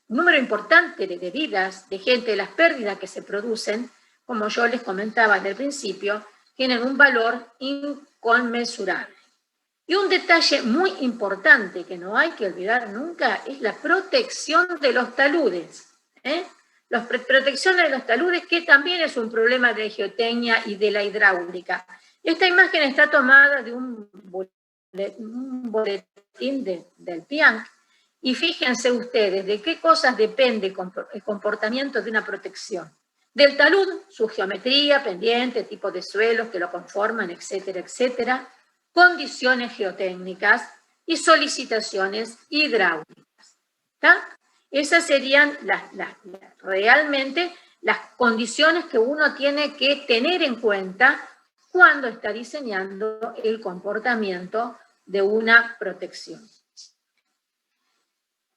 [SPEAKER 6] número importante de vidas, de gente, de las pérdidas que se producen, como yo les comentaba desde el principio, tienen un valor inconmensurable. Y un detalle muy importante que no hay que olvidar nunca es la protección de los taludes. La protección de los taludes, que también es un problema de geotecnia y de la hidráulica. Esta imagen está tomada de un boletín del PIANC, y fíjense ustedes de qué cosas depende el comportamiento de una protección. Del talud, su geometría, pendiente, tipo de suelos que lo conforman, etcétera, etcétera, condiciones geotécnicas y solicitaciones hidráulicas. ¿Está? Esas serían realmente las condiciones que uno tiene que tener en cuenta cuando está diseñando el comportamiento de una protección.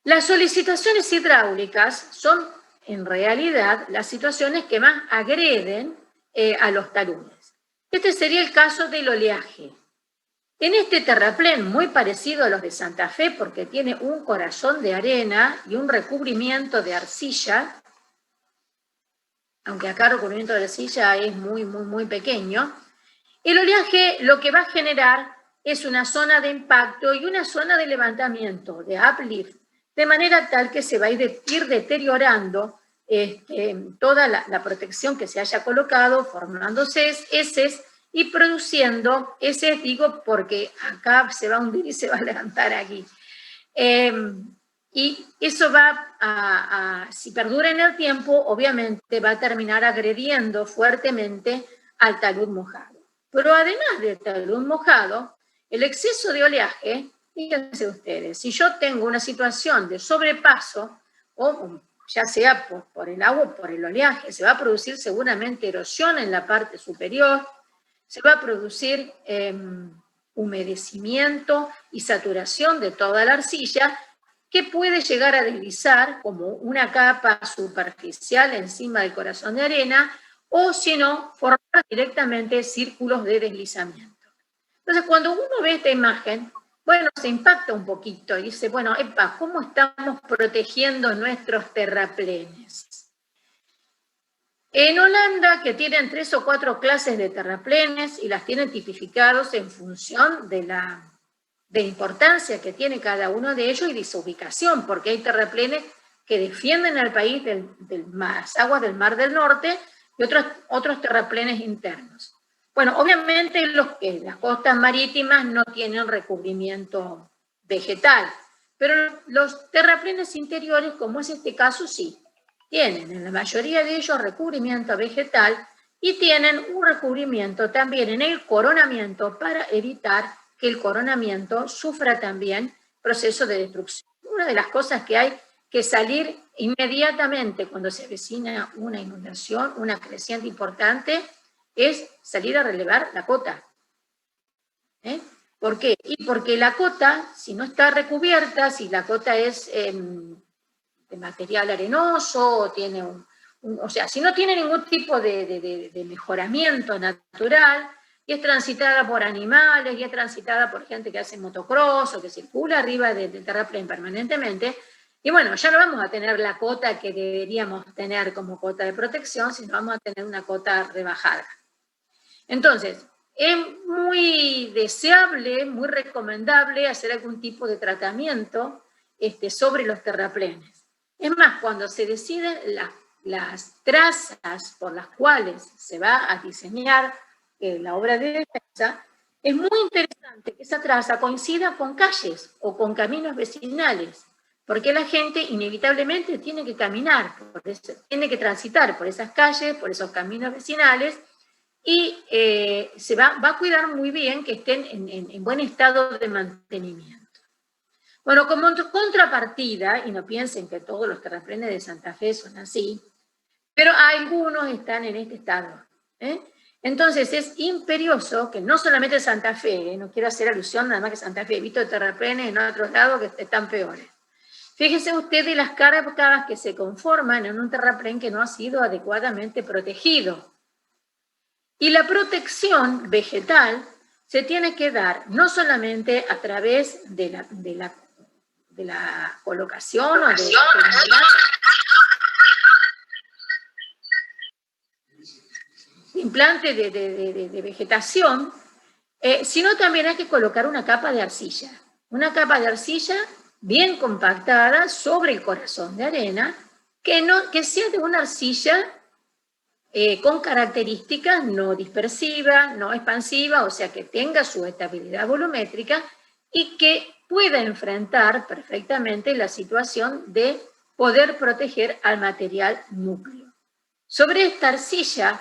[SPEAKER 6] Las solicitaciones hidráulicas son, en realidad, las situaciones que más agreden a los taludes. Este sería el caso del oleaje. En este terraplén, muy parecido a los de Santa Fe, porque tiene un corazón de arena y un recubrimiento de arcilla, aunque acá el recubrimiento de arcilla es muy, muy, muy pequeño, el oleaje lo que va a generar es una zona de impacto y una zona de levantamiento, de uplift, de manera tal que se va a ir deteriorando toda la protección que se haya colocado, formándose heces y produciendo heces, digo, porque acá se va a hundir y se va a levantar aquí. Y eso va si perdura en el tiempo, obviamente va a terminar agrediendo fuertemente al talud mojado. Pero además del talud mojado, el exceso de oleaje, fíjense ustedes, si yo tengo una situación de sobrepaso, o ya sea por el agua o por el oleaje, se va a producir seguramente erosión en la parte superior, se va a producir humedecimiento y saturación de toda la arcilla, que puede llegar a deslizar como una capa superficial encima del corazón de arena, o si no, formar directamente círculos de deslizamiento. Entonces, cuando uno ve esta imagen, bueno, se impacta un poquito y dice, bueno, epa, ¿cómo estamos protegiendo nuestros terraplenes? En Holanda, que tienen 3 o 4 clases de terraplenes y las tienen tipificados en función de la importancia que tiene cada uno de ellos y de su ubicación, porque hay terraplenes que defienden al país de las aguas del Mar del Norte y otros terraplenes internos. Bueno, obviamente las costas marítimas no tienen recubrimiento vegetal, pero los terraplenes interiores, como es este caso, sí, tienen en la mayoría de ellos recubrimiento vegetal y tienen un recubrimiento también en el coronamiento para evitar que el coronamiento sufra también proceso de destrucción. Una de las cosas que hay que salir inmediatamente cuando se avecina una inundación, una creciente importante, es salir a relevar la cota. ¿Por qué? Y porque la cota, si no está recubierta, si la cota es de material arenoso, o tiene o sea, si no tiene ningún tipo de mejoramiento natural, y es transitada por animales, y es transitada por gente que hace motocross, o que circula arriba del terraplén permanentemente, y bueno, ya no vamos a tener la cota que deberíamos tener como cota de protección, sino vamos a tener una cota rebajada. Entonces, es muy deseable, muy recomendable hacer algún tipo de tratamiento sobre los terraplenes. Es más, cuando se deciden las trazas por las cuales se va a diseñar la obra de defensa, es muy interesante que esa traza coincida con calles o con caminos vecinales, porque la gente inevitablemente tiene que caminar, tiene que transitar por esas calles, por esos caminos vecinales, y se va a cuidar muy bien que estén en buen estado de mantenimiento. Bueno, como contrapartida, y no piensen que todos los terraplenes de Santa Fe son así, pero algunos están en este estado. Entonces es imperioso que no solamente Santa Fe, no quiero hacer alusión nada más que Santa Fe, he visto terraplenes en otros lados que están peores. Fíjense ustedes las cargas que se conforman en un terraplén que no ha sido adecuadamente protegido. Y la protección vegetal se tiene que dar no solamente a través de la colocación o de implante de vegetación, sino también hay que colocar una capa de arcilla. Una capa de arcilla bien compactada sobre el corazón de arena, que sea de una arcilla con características no dispersivas, no expansivas, o sea, que tenga su estabilidad volumétrica y que pueda enfrentar perfectamente la situación de poder proteger al material núcleo. Sobre esta arcilla,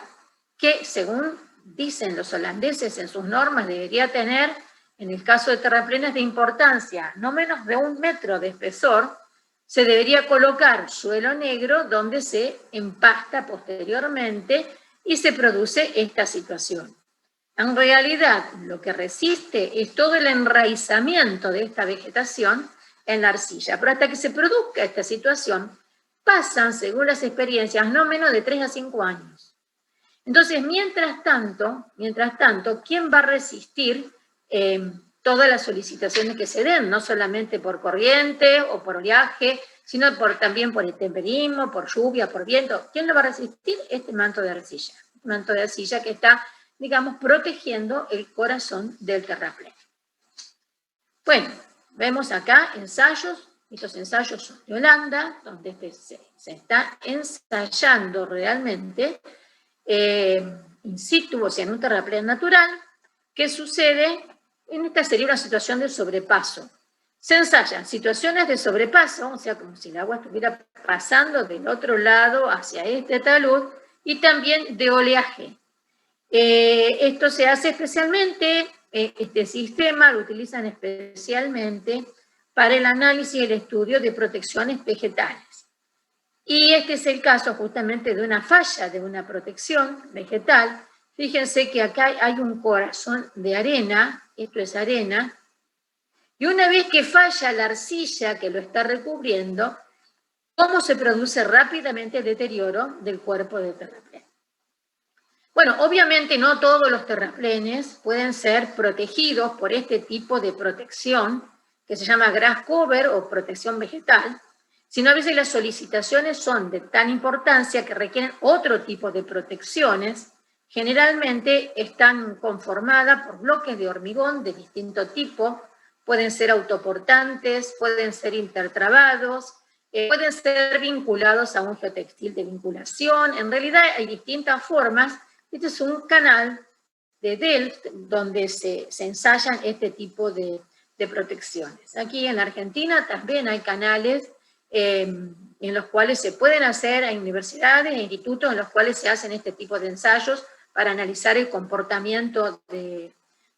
[SPEAKER 6] que según dicen los holandeses en sus normas debería tener, en el caso de terraplenes de importancia, no menos de 1 metro de espesor, se debería colocar suelo negro donde se empasta posteriormente y se produce esta situación. En realidad, lo que resiste es todo el enraizamiento de esta vegetación en la arcilla. Pero hasta que se produzca esta situación, pasan, según las experiencias, no menos de 3 a 5 años. Entonces, mientras tanto, ¿quién va a resistir todas las solicitaciones que se den? No solamente por corriente o por oleaje, sino también por intemperismo, por lluvia, por viento. ¿Quién lo va a resistir? Este manto de arcilla. Un manto de arcilla que está, digamos, protegiendo el corazón del terraplén. Bueno, vemos acá ensayos. Estos ensayos son de Holanda, donde se está ensayando realmente in situ, o sea, en un terraplén natural. ¿Qué sucede? En esta sería una situación de sobrepaso. Se ensayan situaciones de sobrepaso, o sea, como si el agua estuviera pasando del otro lado hacia este talud, y también de oleaje. Esto se hace especialmente, este sistema lo utilizan especialmente para el análisis y el estudio de protecciones vegetales. Y este es el caso justamente de una falla de una protección vegetal. Fíjense que acá hay un corazón de arena, esto es arena, y una vez que falla la arcilla que lo está recubriendo, ¿cómo se produce rápidamente el deterioro del cuerpo del terraplén? Bueno, obviamente no todos los terraplenes pueden ser protegidos por este tipo de protección, que se llama grass cover o protección vegetal, sino a veces las solicitaciones son de tan importancia que requieren otro tipo de protecciones. Generalmente están conformadas por bloques de hormigón de distinto tipo, pueden ser autoportantes, pueden ser intertrabados, pueden ser vinculados a un geotextil de vinculación. En realidad hay distintas formas. Este es un canal de Delft donde se ensayan este tipo de protecciones. Aquí en la Argentina también hay canales en los cuales se pueden hacer, hay universidades e institutos en los cuales se hacen este tipo de ensayos para analizar el comportamiento de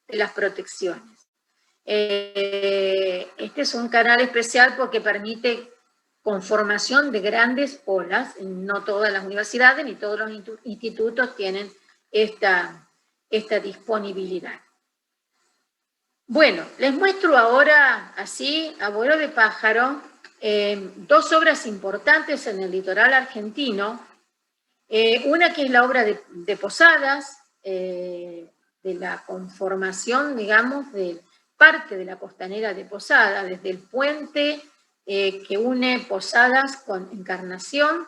[SPEAKER 6] las protecciones. Este es un canal especial porque permite conformación de grandes olas. No todas las universidades ni todos los institutos tienen esta disponibilidad. Bueno, les muestro ahora, así, a vuelo de pájaro, dos obras importantes en el litoral argentino. Una que es la obra de Posadas, de la conformación, digamos, de parte de la costanera de Posadas, desde el puente que une Posadas con Encarnación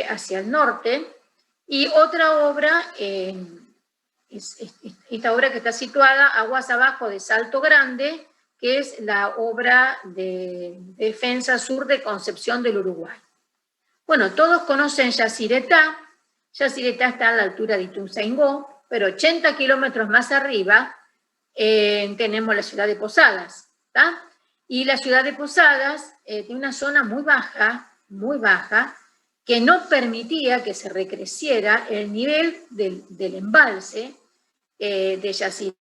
[SPEAKER 6] hacia el norte, y otra obra, esta obra que está situada aguas abajo de Salto Grande, que es la obra de defensa sur de Concepción del Uruguay. Bueno, todos conocen Yacyretá. Yacyretá está a la altura de Ituzaingó, pero 80 kilómetros más arriba tenemos la ciudad de Posadas, ¿tá? Y la ciudad de Posadas tiene una zona muy baja, que no permitía que se recreciera el nivel del embalse de Yacyretá.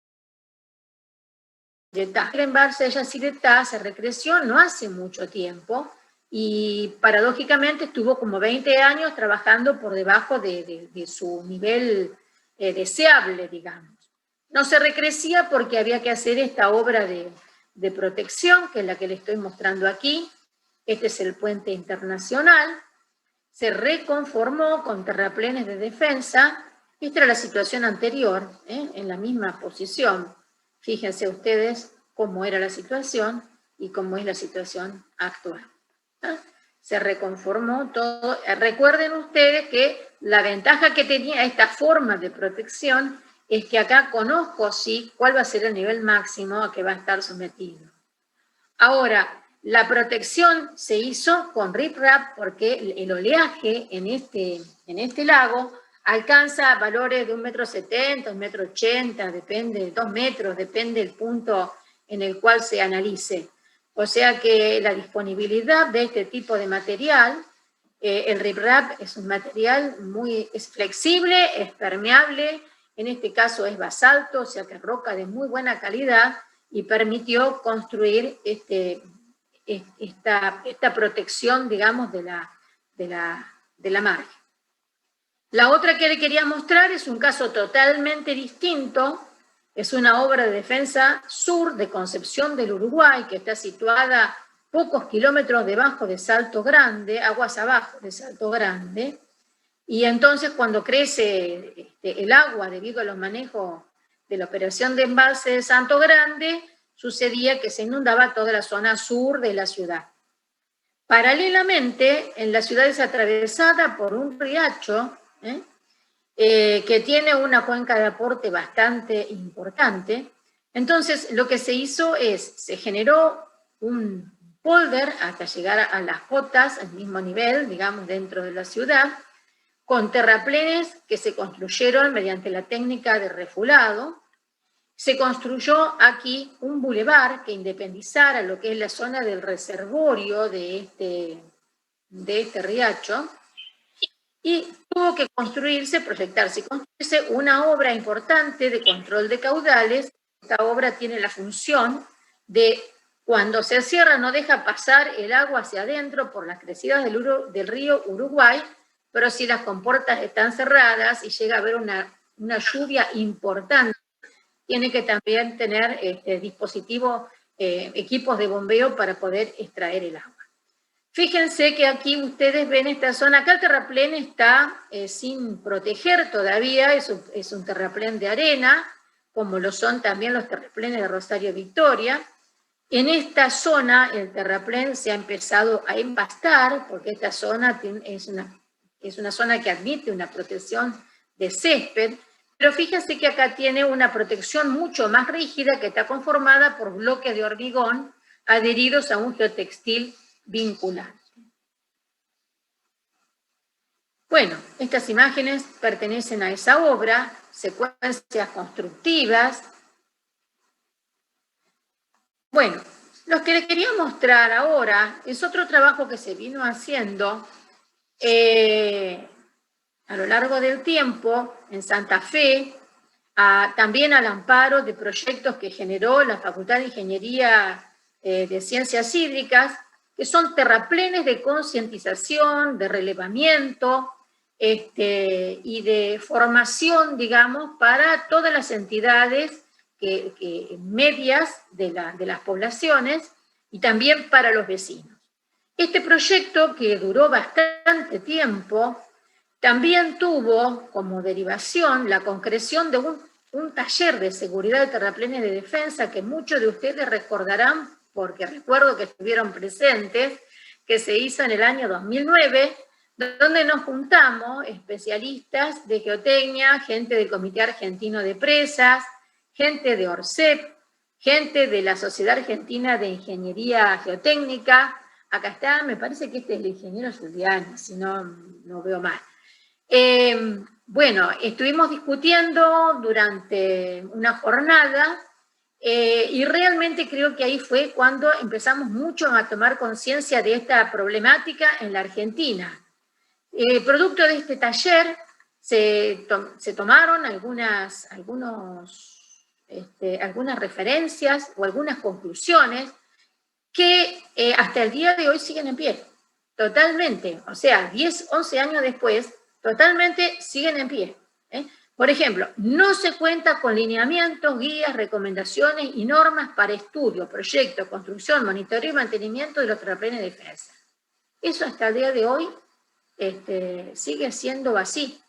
[SPEAKER 6] El embalse de Yacyretá se recreció no hace mucho tiempo y paradójicamente estuvo como 20 años trabajando por debajo de su nivel deseable, digamos. No se recrecía porque había que hacer esta obra de protección, que es la que le estoy mostrando aquí. Este es el puente internacional. Se reconformó con terraplenes de defensa. Esta era la situación anterior, en la misma posición. Fíjense ustedes cómo era la situación y cómo es la situación actual. Se reconformó todo. Recuerden ustedes que la ventaja que tenía esta forma de protección es que acá conozco, sí, cuál va a ser el nivel máximo a que va a estar sometido. Ahora, la protección se hizo con riprap porque el oleaje en este lago alcanza valores de 1,70 m, 1,80 m, depende, 2 metros, depende del punto en el cual se analice. O sea que la disponibilidad de este tipo de material, el riprap es un material es flexible, es permeable, en este caso es basalto, o sea que es roca de muy buena calidad y permitió construir esta protección, digamos, de la margen. La otra que le quería mostrar es un caso totalmente distinto. Es una obra de defensa sur de Concepción del Uruguay, que está situada pocos kilómetros debajo de Salto Grande, aguas abajo de Salto Grande, y entonces cuando crece el agua debido a los manejos de la operación de embalse de Salto Grande, sucedía que se inundaba toda la zona sur de la ciudad. Paralelamente, en la ciudad es atravesada por un riacho, que tiene una cuenca de aporte bastante importante. Entonces, lo que se hizo se generó un polder hasta llegar a las cotas, al mismo nivel, digamos, dentro de la ciudad, con terraplenes que se construyeron mediante la técnica de refulado. Se construyó aquí un bulevar que independizara lo que es la zona del reservorio de este riacho, y tuvo que proyectarse y construirse una obra importante de control de caudales. Esta obra tiene la función de, cuando se cierra, no deja pasar el agua hacia adentro por las crecidas del río Uruguay, pero si las compuertas están cerradas y llega a haber una lluvia importante, tiene que también tener equipos de bombeo para poder extraer el agua. Fíjense que aquí ustedes ven esta zona, acá el terraplén está sin proteger todavía, es un terraplén de arena, como lo son también los terraplenes de Rosario Victoria. En esta zona el terraplén se ha empezado a empastar, porque esta zona es una zona que admite una protección de césped, pero fíjense que acá tiene una protección mucho más rígida que está conformada por bloques de hormigón adheridos a un geotextil vinculante. Bueno, estas imágenes pertenecen a esa obra, secuencias constructivas. Bueno, lo que les quería mostrar ahora es otro trabajo que se vino haciendo a lo largo del tiempo en Santa Fe, también al amparo de proyectos que generó la Facultad de Ingeniería de Ciencias Hídricas, que son terraplenes de concientización, de relevamiento y de formación, digamos, para todas las entidades medias de las poblaciones y también para los vecinos. Este proyecto, que duró bastante tiempo, también tuvo como derivación la concreción de un taller de seguridad de terraplenes de defensa que muchos de ustedes recordarán, porque recuerdo que estuvieron presentes, que se hizo en el año 2009, donde nos juntamos especialistas de geotecnia, gente del Comité Argentino de Presas, gente de ORCEP, gente de la Sociedad Argentina de Ingeniería Geotécnica. Acá está, me parece que este es el ingeniero Giuliani, si no veo mal. Bueno, estuvimos discutiendo durante una jornada y realmente creo que ahí fue cuando empezamos mucho a tomar conciencia de esta problemática en la Argentina. Producto de este taller se tomaron algunas referencias o algunas conclusiones que hasta el día de hoy siguen en pie, totalmente, o sea, 10, 11 años después, totalmente siguen en pie. Por ejemplo, no se cuenta con lineamientos, guías, recomendaciones y normas para estudio, proyecto, construcción, monitoreo y mantenimiento de los terraplenes de defensa. Eso hasta el día de hoy sigue siendo así.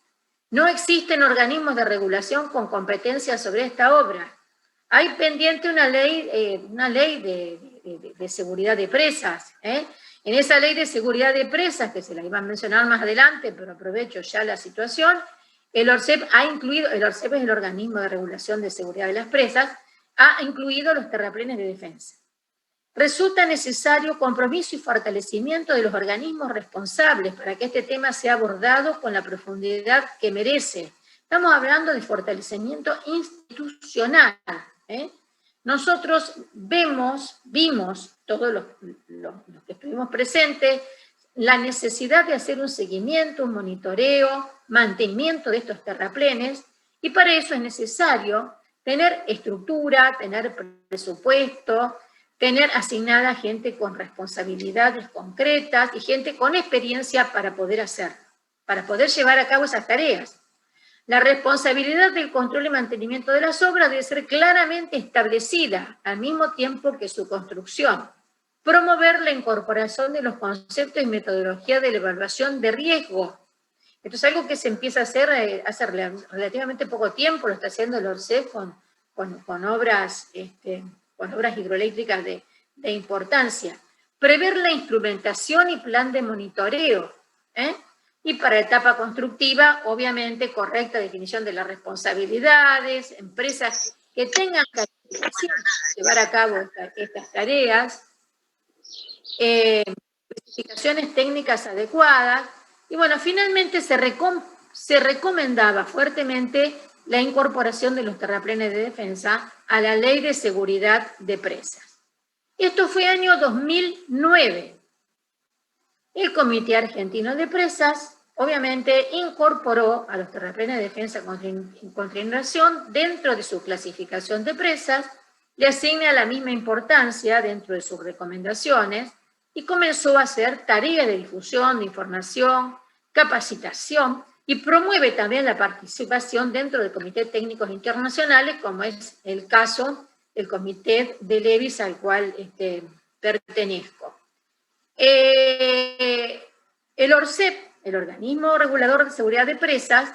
[SPEAKER 6] No existen organismos de regulación con competencia sobre esta obra. Hay pendiente una ley de seguridad de presas. En esa ley de seguridad de presas, que se la iba a mencionar más adelante, pero aprovecho ya la situación, el ORCEP es el organismo de regulación de seguridad de las presas, ha incluido los terraplenes de defensa. Resulta necesario compromiso y fortalecimiento de los organismos responsables para que este tema sea abordado con la profundidad que merece. Estamos hablando de fortalecimiento institucional. Nosotros vimos, todos los que estuvimos presentes, la necesidad de hacer un seguimiento, un monitoreo, mantenimiento de estos terraplenes, y para eso es necesario tener estructura, tener presupuesto, tener asignada gente con responsabilidades concretas y gente con experiencia para poder hacerlo, para poder llevar a cabo esas tareas. La responsabilidad del control y mantenimiento de las obras debe ser claramente establecida al mismo tiempo que su construcción. Promover la incorporación de los conceptos y metodología de la evaluación de riesgo. Esto es algo que se empieza a hacer hace relativamente poco tiempo, lo está haciendo el ORCEP con obras hidroeléctricas de importancia. Prever la instrumentación y plan de monitoreo. Y para la etapa constructiva, obviamente, correcta definición de las responsabilidades, empresas que tengan calificación para llevar a cabo estas tareas, especificaciones técnicas adecuadas, y bueno, finalmente se recomendaba fuertemente la incorporación de los terraplenes de defensa a la Ley de Seguridad de Presas. Esto fue año 2009. El Comité Argentino de Presas, obviamente, incorporó a los terraplenes de defensa contra inundación dentro de su clasificación de presas, le asigna la misma importancia dentro de sus recomendaciones y comenzó a hacer tareas de difusión, de información, capacitación, y promueve también la participación dentro de comités técnicos internacionales, como es el caso del Comité de Levis, al cual pertenezco. El ORCEP, el Organismo Regulador de Seguridad de Presas,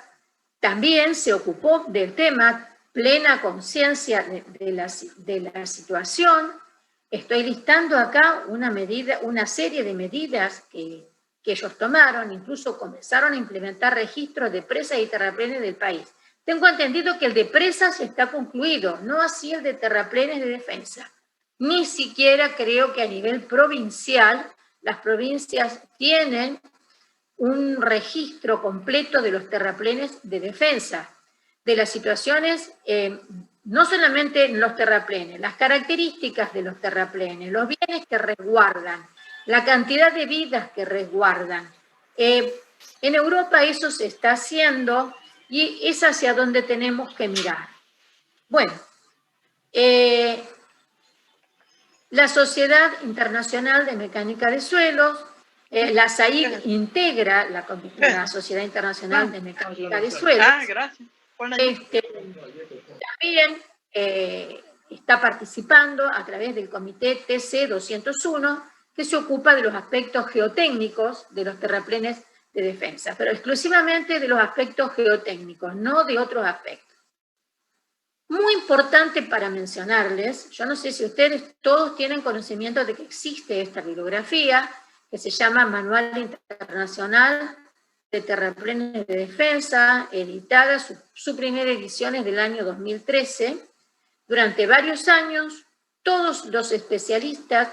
[SPEAKER 6] también se ocupó del tema, plena conciencia de la situación, Estoy listando acá una serie de medidas que ellos tomaron, incluso comenzaron a implementar registros de presas y terraplenes del país. Tengo entendido que el de presas está concluido, no así el de terraplenes de defensa. Ni siquiera creo que a nivel provincial las provincias tienen un registro completo de los terraplenes de defensa, de las situaciones, no solamente en los terraplenes, las características de los terraplenes, los bienes que resguardan, la cantidad de vidas que resguardan. En Europa eso se está haciendo y es hacia donde tenemos que mirar. Bueno, la Sociedad Internacional de Mecánica de Suelos, la SAIC integra la Sociedad Internacional de Mecánica de Suelos.
[SPEAKER 1] Gracias.
[SPEAKER 6] También está participando a través del comité TC 201, que se ocupa de los aspectos geotécnicos de los terraplenes de defensa, pero exclusivamente de los aspectos geotécnicos, no de otros aspectos. Muy importante para mencionarles, yo no sé si ustedes todos tienen conocimiento de que existe esta bibliografía, que se llama Manual Internacional de Terraplenes de Defensa, editada, su primera edición es del año 2013. Durante varios años, todos los especialistas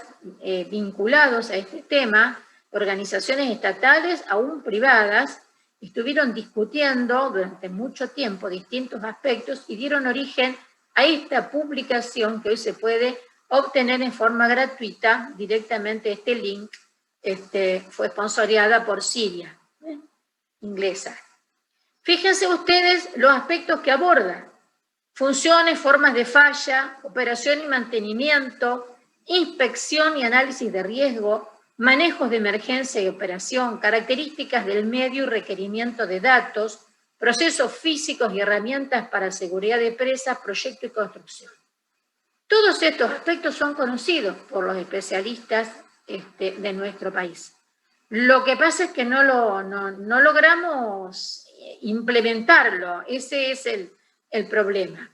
[SPEAKER 6] vinculados a este tema, organizaciones estatales, aún privadas, estuvieron discutiendo durante mucho tiempo distintos aspectos y dieron origen a esta publicación que hoy se puede obtener en forma gratuita. Directamente este link fue sponsoreada por Siria, inglesa. Fíjense ustedes los aspectos que aborda: funciones, formas de falla, operación y mantenimiento, inspección y análisis de riesgo, manejos de emergencia y operación, características del medio y requerimiento de datos, procesos físicos y herramientas para seguridad de presas, proyecto y construcción. Todos estos aspectos son conocidos por los especialistas de nuestro país. Lo que pasa es que no logramos implementarlo, ese es el problema.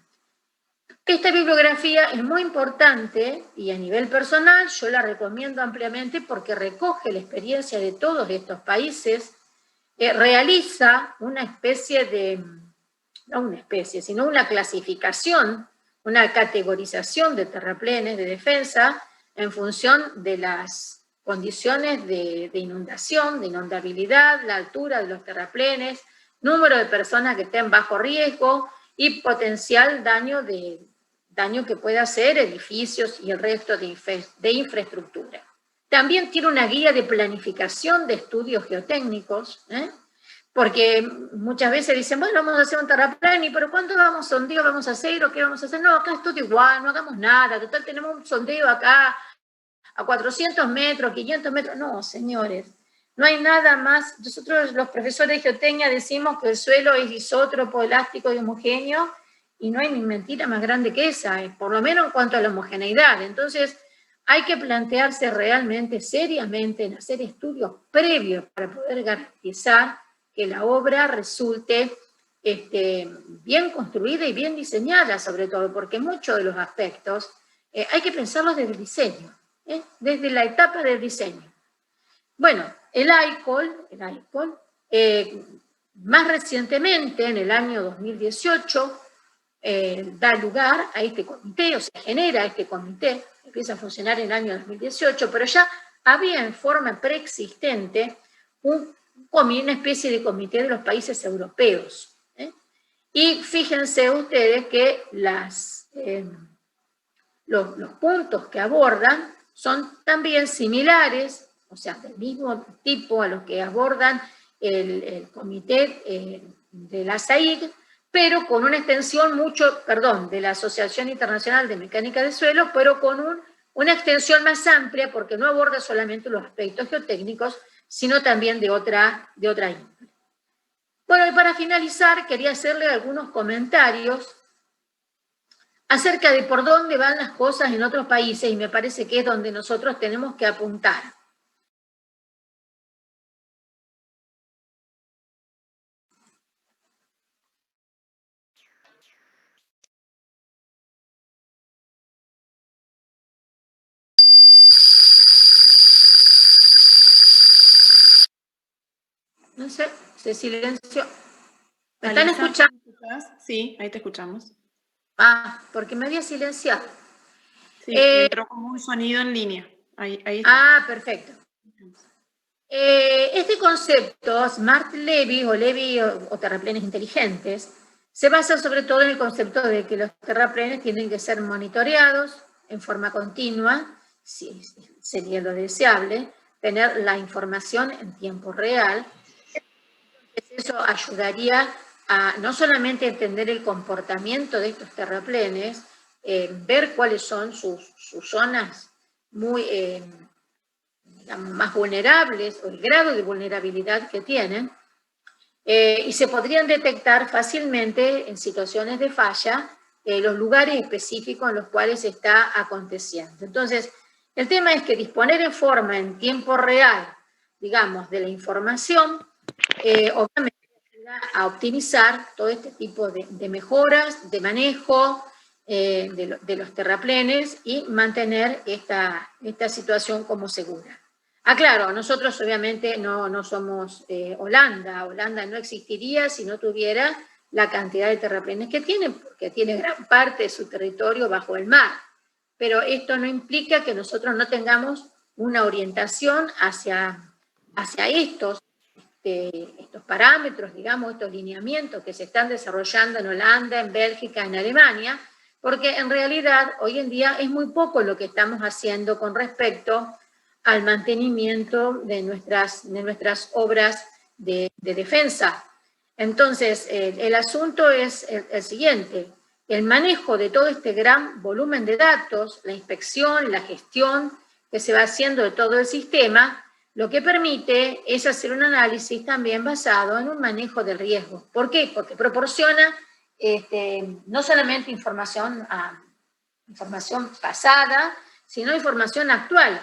[SPEAKER 6] Esta bibliografía es muy importante y a nivel personal yo la recomiendo ampliamente porque recoge la experiencia de todos estos países, realiza una especie de, no una especie, sino una clasificación, una categorización de terraplenes de defensa en función de las condiciones de inundación, de inundabilidad, la altura de los terraplenes, número de personas que estén bajo riesgo y potencial daño que pueda hacer edificios y el resto de infraestructura. También tiene una guía de planificación de estudios geotécnicos, porque muchas veces dicen, bueno, vamos a hacer un terraplén, pero ¿cuánto sondeo vamos a hacer o qué vamos a hacer? No, acá es todo igual, no hagamos nada, total tenemos un sondeo acá a 400 metros, 500 metros. No, señores, no hay nada más. Nosotros los profesores de geotecnia decimos que el suelo es isótropo, elástico y homogéneo, y no hay ni mentira más grande que esa, por lo menos en cuanto a la homogeneidad. Entonces, hay que plantearse realmente, seriamente, en hacer estudios previos para poder garantizar que la obra resulte bien construida y bien diseñada, sobre todo, porque muchos de los aspectos hay que pensarlos desde el diseño, desde la etapa del diseño. Bueno, el ICOL, más recientemente, en el año 2018, da lugar a este comité, o sea, genera este comité, empieza a funcionar en el año 2018, pero ya había en forma preexistente una especie de comité de los países europeos. Y fíjense ustedes que los puntos que abordan son también similares, o sea, del mismo tipo a los que abordan el comité de la SAIC, pero con una extensión de la Asociación Internacional de Mecánica de Suelos, pero con una extensión más amplia, porque no aborda solamente los aspectos geotécnicos, sino también de otra índole. Bueno, y para finalizar, quería hacerle algunos comentarios acerca de por dónde van las cosas en otros países, y me parece que es donde nosotros tenemos que apuntar. Se silenció. ¿Me están
[SPEAKER 1] Alisa,
[SPEAKER 6] escuchando?
[SPEAKER 1] ¿me escuchás? Sí, ahí te escuchamos.
[SPEAKER 6] Ah, porque me había silenciado.
[SPEAKER 1] Sí, entró como un sonido en línea. Ahí está.
[SPEAKER 6] Ah, perfecto. Este concepto, Smart Levy o terraplenes inteligentes, se basa sobre todo en el concepto de que los terraplenes tienen que ser monitoreados en forma continua, si sería lo deseable, tener la información en tiempo real. Eso ayudaría a no solamente entender el comportamiento de estos terraplenes, ver cuáles son sus zonas muy digamos, más vulnerables o el grado de vulnerabilidad que tienen, y se podrían detectar fácilmente en situaciones de falla los lugares específicos en los cuales está aconteciendo. Entonces, el tema es que disponer en forma en tiempo real, digamos, de la información, obviamente ayuda a optimizar todo este tipo de mejoras, de manejo de los terraplenes y mantener esta situación como segura. Claro, nosotros obviamente no somos Holanda. Holanda no existiría si no tuviera la cantidad de terraplenes que tiene, porque tiene gran parte de su territorio bajo el mar. Pero esto no implica que nosotros no tengamos una orientación hacia estos parámetros, digamos, estos lineamientos que se están desarrollando en Holanda, en Bélgica, en Alemania, porque en realidad hoy en día es muy poco lo que estamos haciendo con respecto al mantenimiento de nuestras obras de defensa. Entonces, el asunto es el siguiente: el manejo de todo este gran volumen de datos, la inspección, la gestión que se va haciendo de todo el sistema, lo que permite es hacer un análisis también basado en un manejo del riesgo. ¿Por qué? Porque proporciona no solamente información pasada, sino información actual.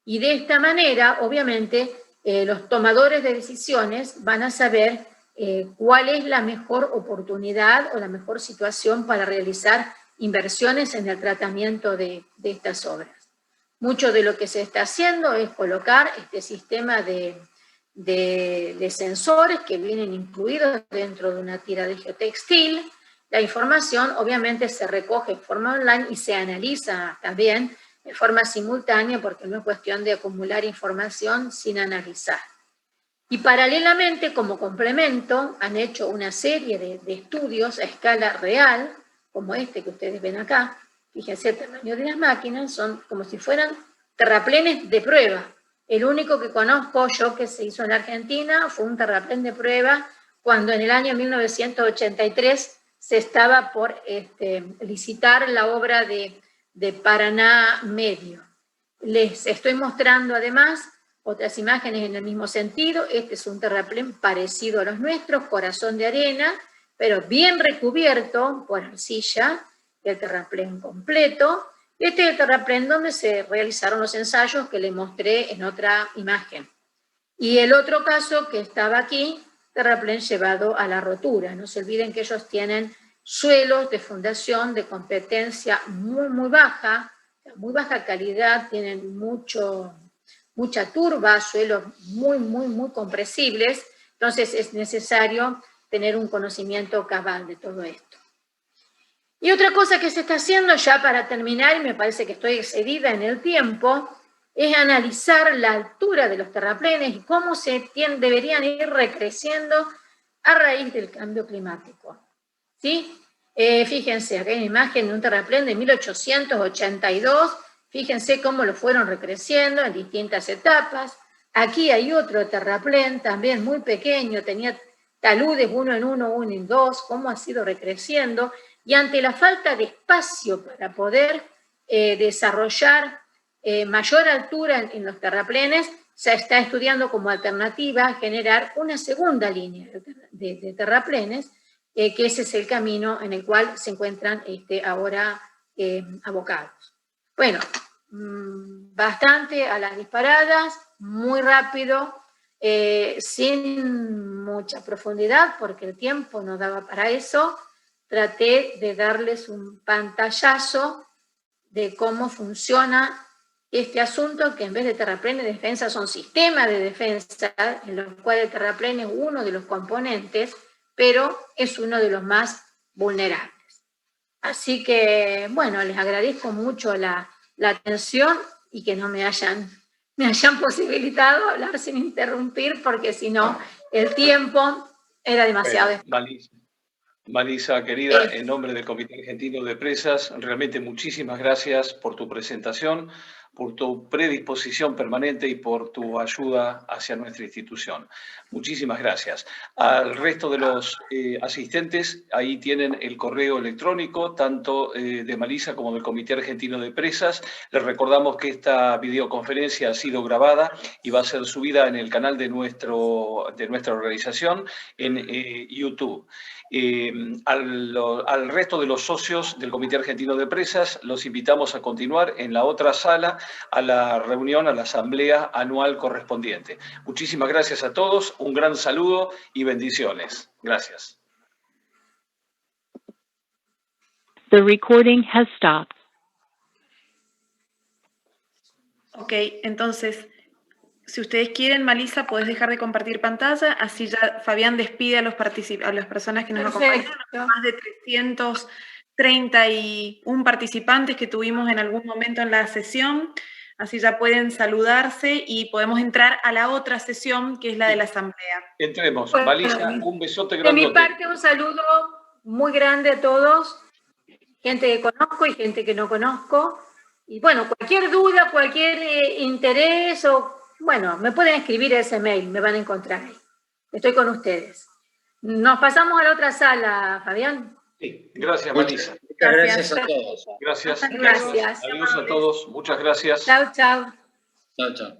[SPEAKER 6] Y de esta manera, obviamente, los tomadores de decisiones van a saber cuál es la mejor oportunidad o la mejor situación para realizar inversiones en el tratamiento de estas obras. Mucho de lo que se está haciendo es colocar este sistema de sensores que vienen incluidos dentro de una tira de geotextil. La información obviamente se recoge en forma online y se analiza también de forma simultánea, porque no es cuestión de acumular información sin analizar. Y paralelamente, como complemento, han hecho una serie de estudios a escala real, como este que ustedes ven acá. Fíjense el tamaño de las máquinas, son como si fueran terraplenes de prueba. El único que conozco yo que se hizo en Argentina fue un terraplén de prueba cuando en el año 1983 se estaba por licitar la obra de Paraná Medio. Les estoy mostrando además otras imágenes en el mismo sentido. Este es un terraplén parecido a los nuestros, corazón de arena, pero bien recubierto por arcilla, el terraplén completo. Este es el terraplén donde se realizaron los ensayos que les mostré en otra imagen. Y el otro caso que estaba aquí, terraplén llevado a la rotura. No se olviden que ellos tienen suelos de fundación de competencia muy baja calidad, tienen mucha turba, suelos muy compresibles, entonces es necesario tener un conocimiento cabal de todo esto. Y otra cosa que se está haciendo ya para terminar, y me parece que estoy excedida en el tiempo, es analizar la altura de los terraplenes y cómo deberían ir recreciendo a raíz del cambio climático. ¿Sí? Fíjense, acá hay una imagen de un terraplén de 1882, fíjense cómo lo fueron recreciendo en distintas etapas. Aquí hay otro terraplén también muy pequeño, tenía taludes 1 en 1, 1 en 2, cómo ha sido recreciendo, y ante la falta de espacio para poder desarrollar mayor altura en los terraplenes, se está estudiando como alternativa generar una segunda línea de terraplenes, que ese es el camino en el cual se encuentran ahora abocados. Bueno, bastante a las disparadas, muy rápido, sin mucha profundidad, porque el tiempo no daba para eso. Traté de darles un pantallazo de cómo funciona este asunto, que en vez de terraplén y defensa son sistemas de defensa, en los cuales el terraplén es uno de los componentes, pero es uno de los más vulnerables. Así que, bueno, les agradezco mucho la atención y que no me hayan posibilitado hablar sin interrumpir, porque si no, el tiempo era demasiado.
[SPEAKER 3] Malisa, querida, en nombre del Comité Argentino de Presas, realmente muchísimas gracias por tu presentación, por tu predisposición permanente y por tu ayuda hacia nuestra institución. Muchísimas gracias. Al resto de los asistentes, ahí tienen el correo electrónico, tanto de Malisa como del Comité Argentino de Presas. Les recordamos que esta videoconferencia ha sido grabada y va a ser subida en el canal de nuestra organización en YouTube. Al resto de los socios del Comité Argentino de Presas los invitamos a continuar en la otra sala a la reunión, a la asamblea anual correspondiente. Muchísimas gracias a todos, un gran saludo y bendiciones. Gracias.
[SPEAKER 2] The recording has stopped.
[SPEAKER 1] Ok, entonces, si ustedes quieren, Malisa, podés dejar de compartir pantalla, así ya Fabián despide a las personas que nos acompañan, más de 331 participantes que tuvimos en algún momento en la sesión, así ya pueden saludarse y podemos entrar a la otra sesión, que es la de la asamblea.
[SPEAKER 3] Entremos.
[SPEAKER 6] Bueno,
[SPEAKER 3] Malisa, un besote
[SPEAKER 6] de
[SPEAKER 3] grandote.
[SPEAKER 6] mi parte, un saludo muy grande a todos, gente que conozco y gente que no conozco. Y bueno, cualquier duda, cualquier interés, bueno, me pueden escribir a ese mail, me van a encontrar ahí. Estoy con ustedes. Nos pasamos a la otra sala, Fabián.
[SPEAKER 3] Sí, gracias, Malisa.
[SPEAKER 4] Muchas gracias a todos.
[SPEAKER 3] Gracias.
[SPEAKER 6] Gracias.
[SPEAKER 3] Adiós a todos. Muchas gracias.
[SPEAKER 6] Chao, chao.
[SPEAKER 4] Chao, chao.